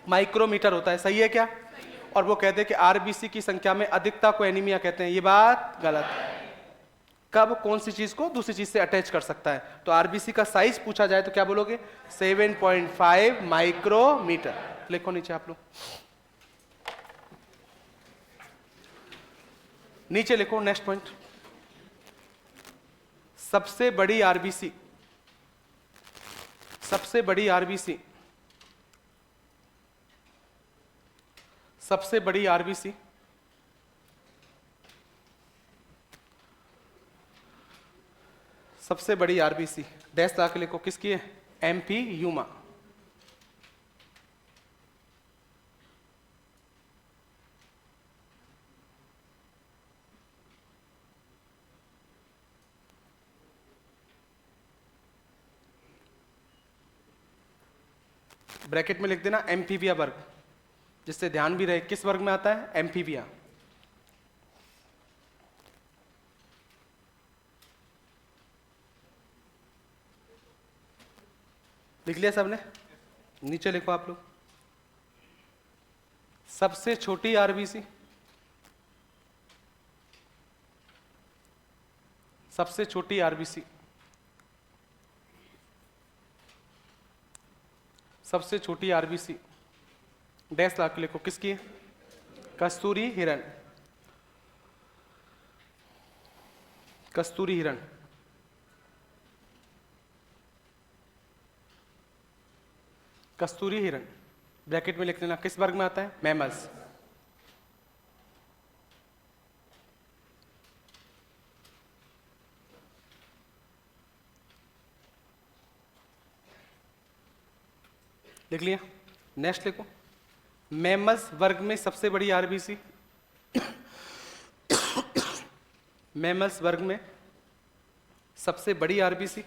माइक्रोमीटर होता है। सही है क्या? और वो कहते हैं कि आरबीसी की संख्या में अधिकता को एनीमिया कहते हैं। ये बात गलत है। कब कौन सी चीज को दूसरी चीज से अटैच कर सकता है? तो आरबीसी का साइज पूछा जाए तो क्या बोलोगे? 7.5 माइक्रोमीटर। लिखो नीचे आप लोग, नीचे लिखो नेक्स्ट पॉइंट। सबसे बड़ी आरबीसी, सबसे बड़ी आरबीसी, सबसे बड़ी आरबीसी सबसे बड़ी आरबीसी डैश ला के लिखो किसकी है? एमपी यूमा। ब्रैकेट में लिख देना एम्फीबिया वर्ग, जिससे ध्यान भी रहे किस वर्ग में आता है? एम्फीबिया। लिख लिया सबने? नीचे लिखो आप लोग सबसे छोटी आरबीसी, सबसे छोटी आरबीसी सबसे छोटी आरबीसी डैश ला के लिखो, किसकी है? कस्तूरी हिरण। कस्तूरी हिरण। कस्तूरी हिरण ब्रैकेट में लिख लेना, किस वर्ग में आता है? मैमल्स। लिख लिया? नेक्स्ट लिखो, मैमल्स वर्ग में सबसे बड़ी आरबीसी। मैमल्स वर्ग में सबसे बड़ी आरबीसी।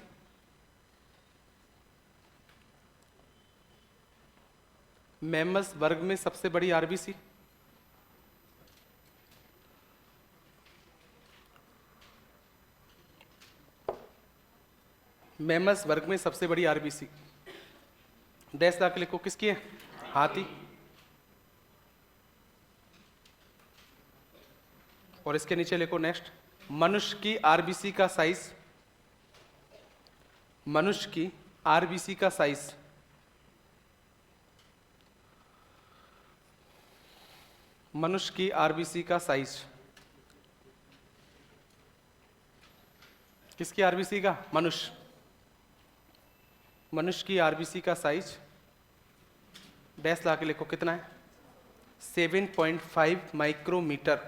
मैमल्स वर्ग में सबसे बड़ी आरबीसी। मैमल्स वर्ग में सबसे बड़ी आरबीसी डैश ला के लिखो, किसकी है? हाथी। और इसके नीचे लिखो नेक्स्ट, मनुष्य की आरबीसी का साइज। मनुष्य की आरबीसी का साइज। मनुष्य की आरबीसी का साइज। किसकी आरबीसी का? मनुष्य। मनुष्य की आरबीसी का साइज डैश ला के लिखो, कितना है? 7.5 माइक्रोमीटर।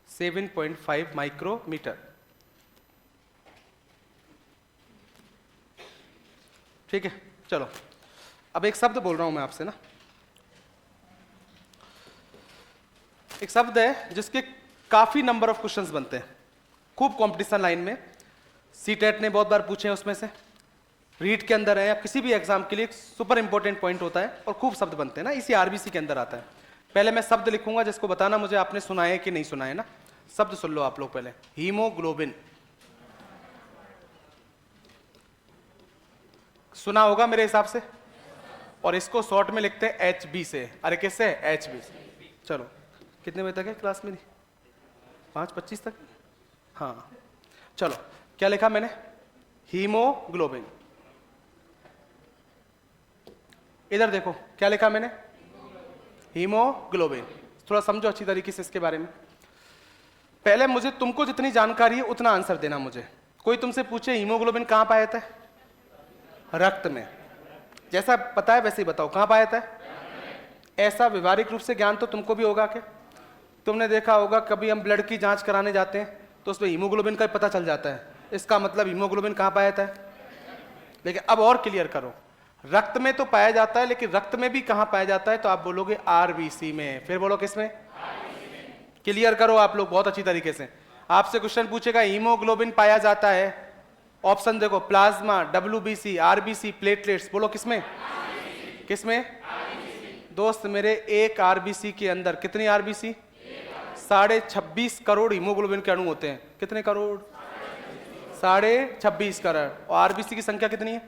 7.5 माइक्रोमीटर। ठीक है, चलो अब एक शब्द बोल रहा हूं मैं आपसे ना। एक शब्द है जिसके काफी नंबर ऑफ क्वेश्चंस बनते हैं, खूब कंपटीशन लाइन में। सीटेट ने बहुत बार पूछे हैं, उसमें से रीट के अंदर है या किसी भी एग्जाम के लिए सुपर इंपॉर्टेंट पॉइंट होता है और खूब शब्द बनते हैं ना, इसी आरबीसी के अंदर आता है। पहले मैं शब्द लिखूंगा जिसको बताना मुझे आपने सुना है कि नहीं सुना है ना। शब्द सुन लो आप लोग पहले। हीमोग्लोबिन सुना होगा मेरे हिसाब से, और इसको शॉर्ट में लिखते हैं HB से। अरे किससे? HB से। चलो कितने बजे तक है क्लास मेरी? 5:25 तक। हाँ चलो, क्या लिखा मैंने? हीमोग्लोबिन। इधर देखो क्या लिखा मैंने? हीमोग्लोबिन। थोड़ा समझो अच्छी तरीके से इसके बारे में। पहले मुझे तुमको जितनी जानकारी है उतना आंसर देना मुझे। कोई तुमसे पूछे हीमोग्लोबिन कहां पाया जाता है? रक्त में। जैसा पता है वैसे ही बताओ, कहां पाया जाता है? ऐसा व्यवहारिक रूप से ज्ञान तो तुमको भी होगा कि तुमने देखा होगा कभी हम ब्लड की जांच कराने जाते हैं तो उसमें हीमोग्लोबिन का पता चल जाता है। इसका मतलब हीमोग्लोबिन कहां पाया जाता है? लेकिन अब और क्लियर करो, रक्त में तो पाया जाता है, लेकिन रक्त में भी कहां पाया जाता है? तो आप बोलोगे आरबीसी में। फिर बोलो किसमें? क्लियर करो आप लोग बहुत अच्छी तरीके से। आपसे क्वेश्चन पूछेगा हीमोग्लोबिन पाया जाता है, ऑप्शन देखो, प्लाज्मा, WBC, RBC, प्लेटलेट्स। बोलो किसमें? किसमें? दोस्त मेरे, एक आरबीसी के अंदर कितनी आरबीसी? 26.5 करोड़ हीमोग्लोबिन के अणु होते हैं। कितने करोड़? 26.5 करोड़। और आरबीसी की संख्या कितनी है?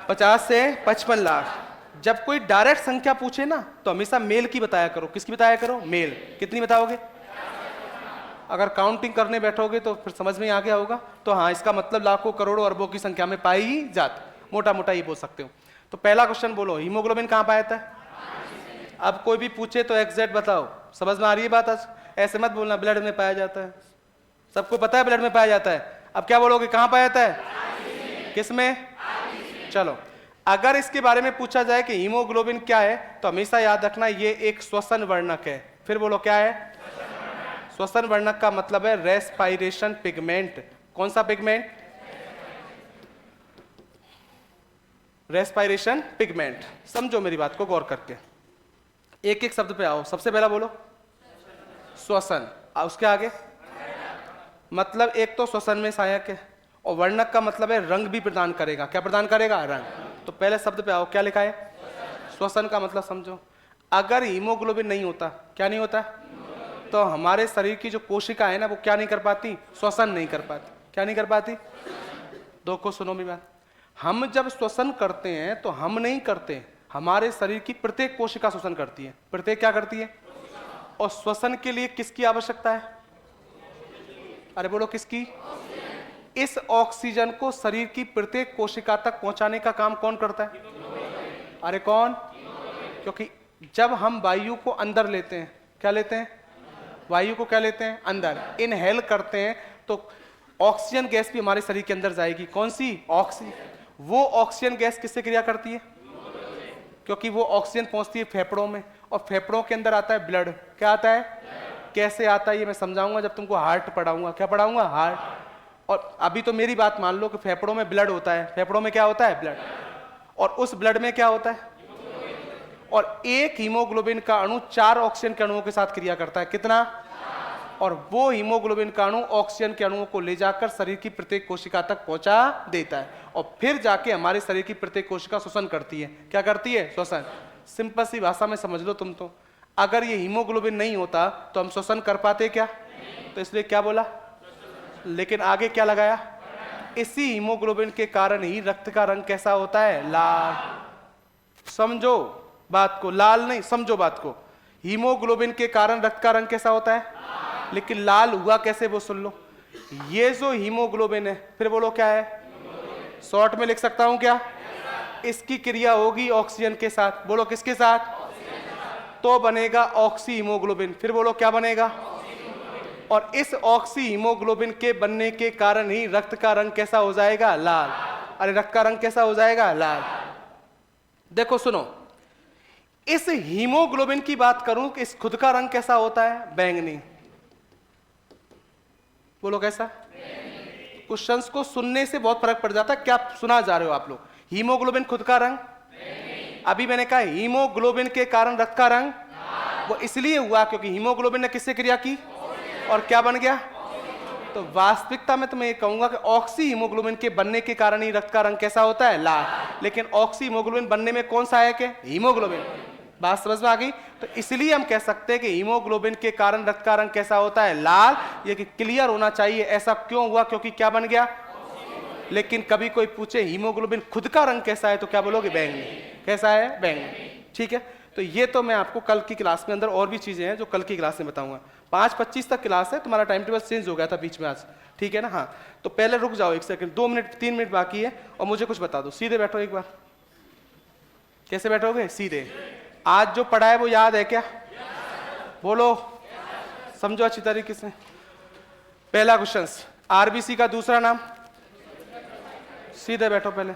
50 से 55 लाख। जब कोई डायरेक्ट संख्या पूछे ना तो हमेशा मेल की बताया करो। किसकी बताया करो? मेल। कितनी बताओगे? अगर काउंटिंग करने बैठोगे तो फिर समझ में आ गया होगा। तो हाँ, इसका मतलब लाखों करोड़ों अरबों की संख्या में पाई ही जाती। मोटा मोटा ये बोल सकते हो। तो पहला क्वेश्चन बोलो, हीमोग्लोबिन कहां पाया जाता है? अब कोई भी पूछे तो एग्जैक्ट बताओ। समझ में आ रही है बात? आज ऐसे मत बोलना ब्लड में पाया जाता है। सबको पता है ब्लड में पाया जाता है। अब क्या बोलोगे? कहां पाया जाता है? किसमें? चलो, अगर इसके बारे में पूछा जाए कि हीमोग्लोबिन क्या है तो हमेशा याद रखना ये एक श्वसन वर्णक है। फिर बोलो क्या है? श्वसन वर्णक का मतलब है रेस्पायरेशन पिगमेंट। कौन सा पिगमेंट? Respiration pigment. समझो मेरी बात को गौर करके, एक एक शब्द पे आओ। सबसे पहला बोलो श्वसन, उसके आगे मतलब एक तो श्वसन में सहायक है, और वर्णक का मतलब है रंग भी प्रदान करेगा। क्या प्रदान करेगा? रंग। तो पहले शब्द पे आओ, क्या लिखा है? श्वसन का मतलब समझो। अगर हीमोग्लोबिन नहीं होता, क्या नहीं होता? तो हमारे शरीर की जो कोशिका है ना, वो क्या नहीं कर पाती? श्वसन नहीं कर पाती। क्या नहीं कर पाती? दो को सुनो मेरी बात। हम जब श्वसन करते हैं तो हम नहीं करते, हमारे शरीर की प्रत्येक कोशिका श्वसन करती है। प्रत्येक क्या करती है? और श्वसन के लिए किसकी आवश्यकता है? अरे बोलो किसकी? इस ऑक्सीजन को शरीर की प्रत्येक कोशिका तक पहुंचाने का काम कौन करता है? अरे कौन? क्योंकि जब हम वायु को अंदर लेते हैं, क्या लेते हैं? वायु को क्या लेते हैं? अंदर इनहेल करते हैं, तो ऑक्सीजन गैस भी हमारे शरीर के अंदर जाएगी। कौन सी? ऑक्सीजन। वो ऑक्सीजन गैस किससे क्रिया करती है? क्योंकि वो ऑक्सीजन पहुंचती है फेफड़ों में, और फेफड़ों के अंदर आता है ब्लड। क्या आता है? कैसे आता है ये मैं समझाऊंगा जब तुमको हार्ट पढ़ाऊंगा। क्या पढ़ाऊंगा? हार्ट। और अभी तो मेरी बात मान लो कि फेफड़ों में ब्लड होता है। फेफड़ों में क्या होता है? ब्लड। और उस ब्लड में क्या होता है? और एक हीमोग्लोबिन का अणु 4 ऑक्सीजन के अणुओं के साथ क्रिया करता है। कितना? और वो हीमोग्लोबिन का अणु ऑक्सीजन के अणुओं को ले जाकर शरीर की प्रत्येक कोशिका तक पहुंचा देता है, और फिर जाके हमारे शरीर की प्रत्येक कोशिका शोषण करती है। क्या करती है? शोषण। सिंपल सी भाषा में समझ लो तुम तो, अगर ये हीमोग्लोबिन नहीं होता तो हम शोषण कर पाते क्या? तो इसलिए क्या बोला, लेकिन आगे क्या लगाया? इसी हीमोग्लोबिन के कारण ही रक्त का रंग कैसा होता है? लाल। समझो बात को, लाल नहीं, समझो बात को। हीमोग्लोबिन के कारण रक्त का रंग कैसा होता है? लेकिन लाल हुआ कैसे वो सुन लो। ये जो हीमोग्लोबिन है, फिर बोलो क्या है? शॉर्ट में लिख सकता हूं क्या? इसकी क्रिया होगी ऑक्सीजन के साथ। बोलो किसके साथ? तो बनेगा ऑक्सी हीमोग्लोबिन। फिर बोलो क्या बनेगा? और इस ऑक्सी हीमोग्लोबिन के बनने के कारण ही रक्त का रंग कैसा हो जाएगा? लाल। अरे रक्त का रंग कैसा हो जाएगा? लाल। देखो सुनो, इस हीमोग्लोबिन की बात करूं कि इस खुद का रंग कैसा होता है? बैंगनी। बोलो कैसा? क्वेश्चंस को सुनने से बहुत फर्क पड़ जाता है। क्या सुना जा रहे हो आप लोग? हीमोग्लोबिन खुद का रंग, अभी मैंने कहा हीमोग्लोबिन के कारण रक्त का रंग, वो इसलिए हुआ क्योंकि हीमोग्लोबिन ने किससे क्रिया की और क्या बन गया? तो वास्तविकता में तो मैं ये कहूंगा कि ऑक्सी हीमोग्लोबिन के बनने के कारण ही रक्त का रंग कैसा होता है? लाल। लेकिन ऑक्सी हीमोग्लोबिन बनने में कौन सहायक है? हीमोग्लोबिन। बात समझ में आ गई? तो इसलिए हम कह सकते हैं कि हीमोग्लोबिन के कारण रक्त का रंग कैसा होता है? लाल। ये क्लियर होना चाहिए। ऐसा क्यों हुआ? क्योंकि क्या बन गया? लेकिन कभी कोई पूछे हीमोग्लोबिन खुद का रंग कैसा है तो क्या बोलोगे? बैंगनी। कैसा है? बैंगनी। ठीक है, तो ये तो मैं आपको कल की क्लास में अंदर और भी चीजें हैं जो कल की क्लास में बताऊंगा। 5:25 तक क्लास है, तुम्हारा टाइम टेबल चेंज हो गया था बीच में आज। ठीक है ना? हाँ, तो पहले रुक जाओ 1 सेकंड, 2 मिनट 3 मिनट बाकी है, और मुझे कुछ बता दो। सीधे बैठो एक बार। कैसे बैठोगे? सीधे। आज जो पढ़ा है वो याद है क्या? बोलो, समझो अच्छी तरीके से। पहला क्वेश्चन, आरबीसी का दूसरा नाम। सीधे बैठो। पहले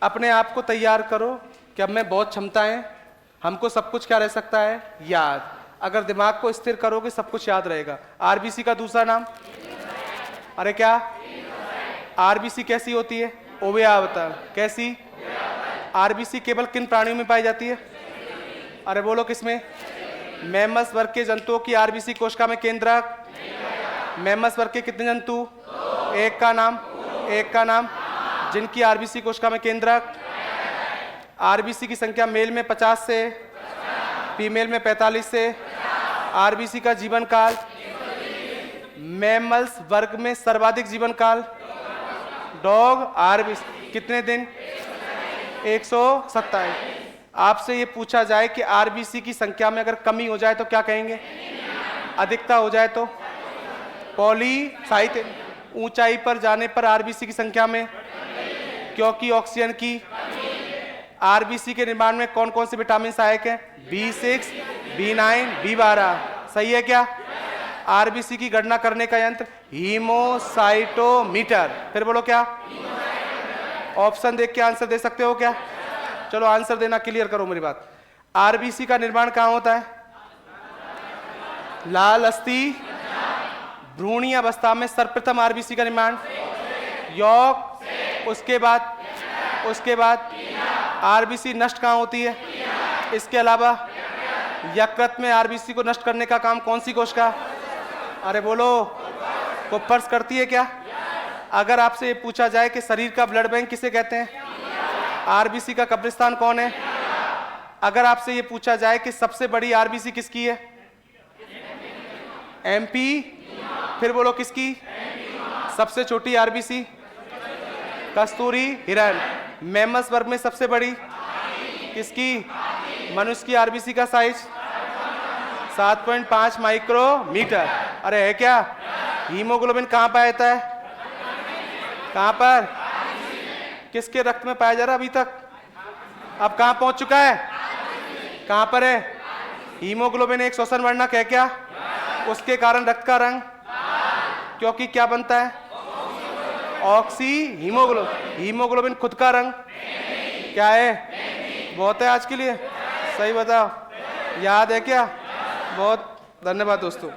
अपने आप को तैयार करो कि अब मैं बहुत क्षमताएं, हमको सब कुछ क्या रह सकता है? याद। अगर दिमाग को स्थिर करोगे सब कुछ याद रहेगा। आरबीसी का दूसरा नाम? अरे क्या? आरबीसी कैसी होती है? ओवयावता। कैसी? आरबीसी केवल किन प्राणियों में पाई जाती है? अरे बोलो किसमें? मैमल्स वर्ग के जंतुओं की आरबीसी कोशिका में केंद्रक। मैमल्स वर्ग के कितने जंतु? एक का नाम? एक का नाम। जिनकी आरबीसी कोशिका में केंद्रक। आरबीसी की संख्या मेल में 50 से, फीमेल में 45 से। आरबीसी का जीवन काल? मैमल्स वर्ग में सर्वाधिक जीवन काल डॉग। आरबीसी कितने दिन? 127। आपसे ये पूछा जाए कि आरबीसी की संख्या में अगर कमी हो जाए तो क्या कहेंगे? अधिकता हो जाए तो पॉलीसाइट। ऊंचाई पर जाने पर आरबीसी की संख्या में, क्योंकि ऑक्सीजन की। आरबीसी के निर्माण में कौन कौन से विटामिन सहायक हैं? B6, B9, B12। सही है क्या? आरबीसी की गणना करने का यंत्र हीमोसाइटोमीटर। फिर बोलो क्या? ऑप्शन देख के आंसर दे सकते हो क्या? चलो आंसर देना क्लियर करो मेरी बात। आरबीसी का निर्माण कहां होता है? लाल अस्थि भ्रूणीय अवस्था में सर्वप्रथम आरबीसी का निर्माण यौग। उसके बाद आरबीसी नष्ट कहां होती है? इसके अलावा यकृत में आरबीसी को नष्ट करने का काम कौन सी कोशिका? अरे बोलो, कोपर्स करती है क्या? अगर आपसे ये पूछा जाए कि शरीर का ब्लड बैंक किसे कहते हैं? आरबीसी का कब्रिस्तान कौन है? अगर आपसे ये पूछा जाए कि सबसे बड़ी आरबीसी किसकी है? एमपी। फिर बोलो किसकी? सबसे छोटी आरबीसी? कस्तूरी हिरण। मैमल्स वर्ग में सबसे बड़ी किसकी? मनुष्य की आरबीसी का साइज 7.5 माइक्रोमीटर। अरे है क्या? हीमोग्लोबिन कहां पाया जाता है? कहां पर? किसके रक्त में पाया जा रहा है अभी तक? अब कहां पहुंच चुका है? कहां पर है? हीमोग्लोबिन एक श्वसन वर्णक है क्या? उसके कारण रक्त का रंग, क्योंकि क्या बनता है? Oxy haemoglobin. हीमोग्लोबिन खुद का रंग क्या है? बहुत है आज के लिए। सही बताओ, याद है क्या? बहुत धन्यवाद दोस्तों।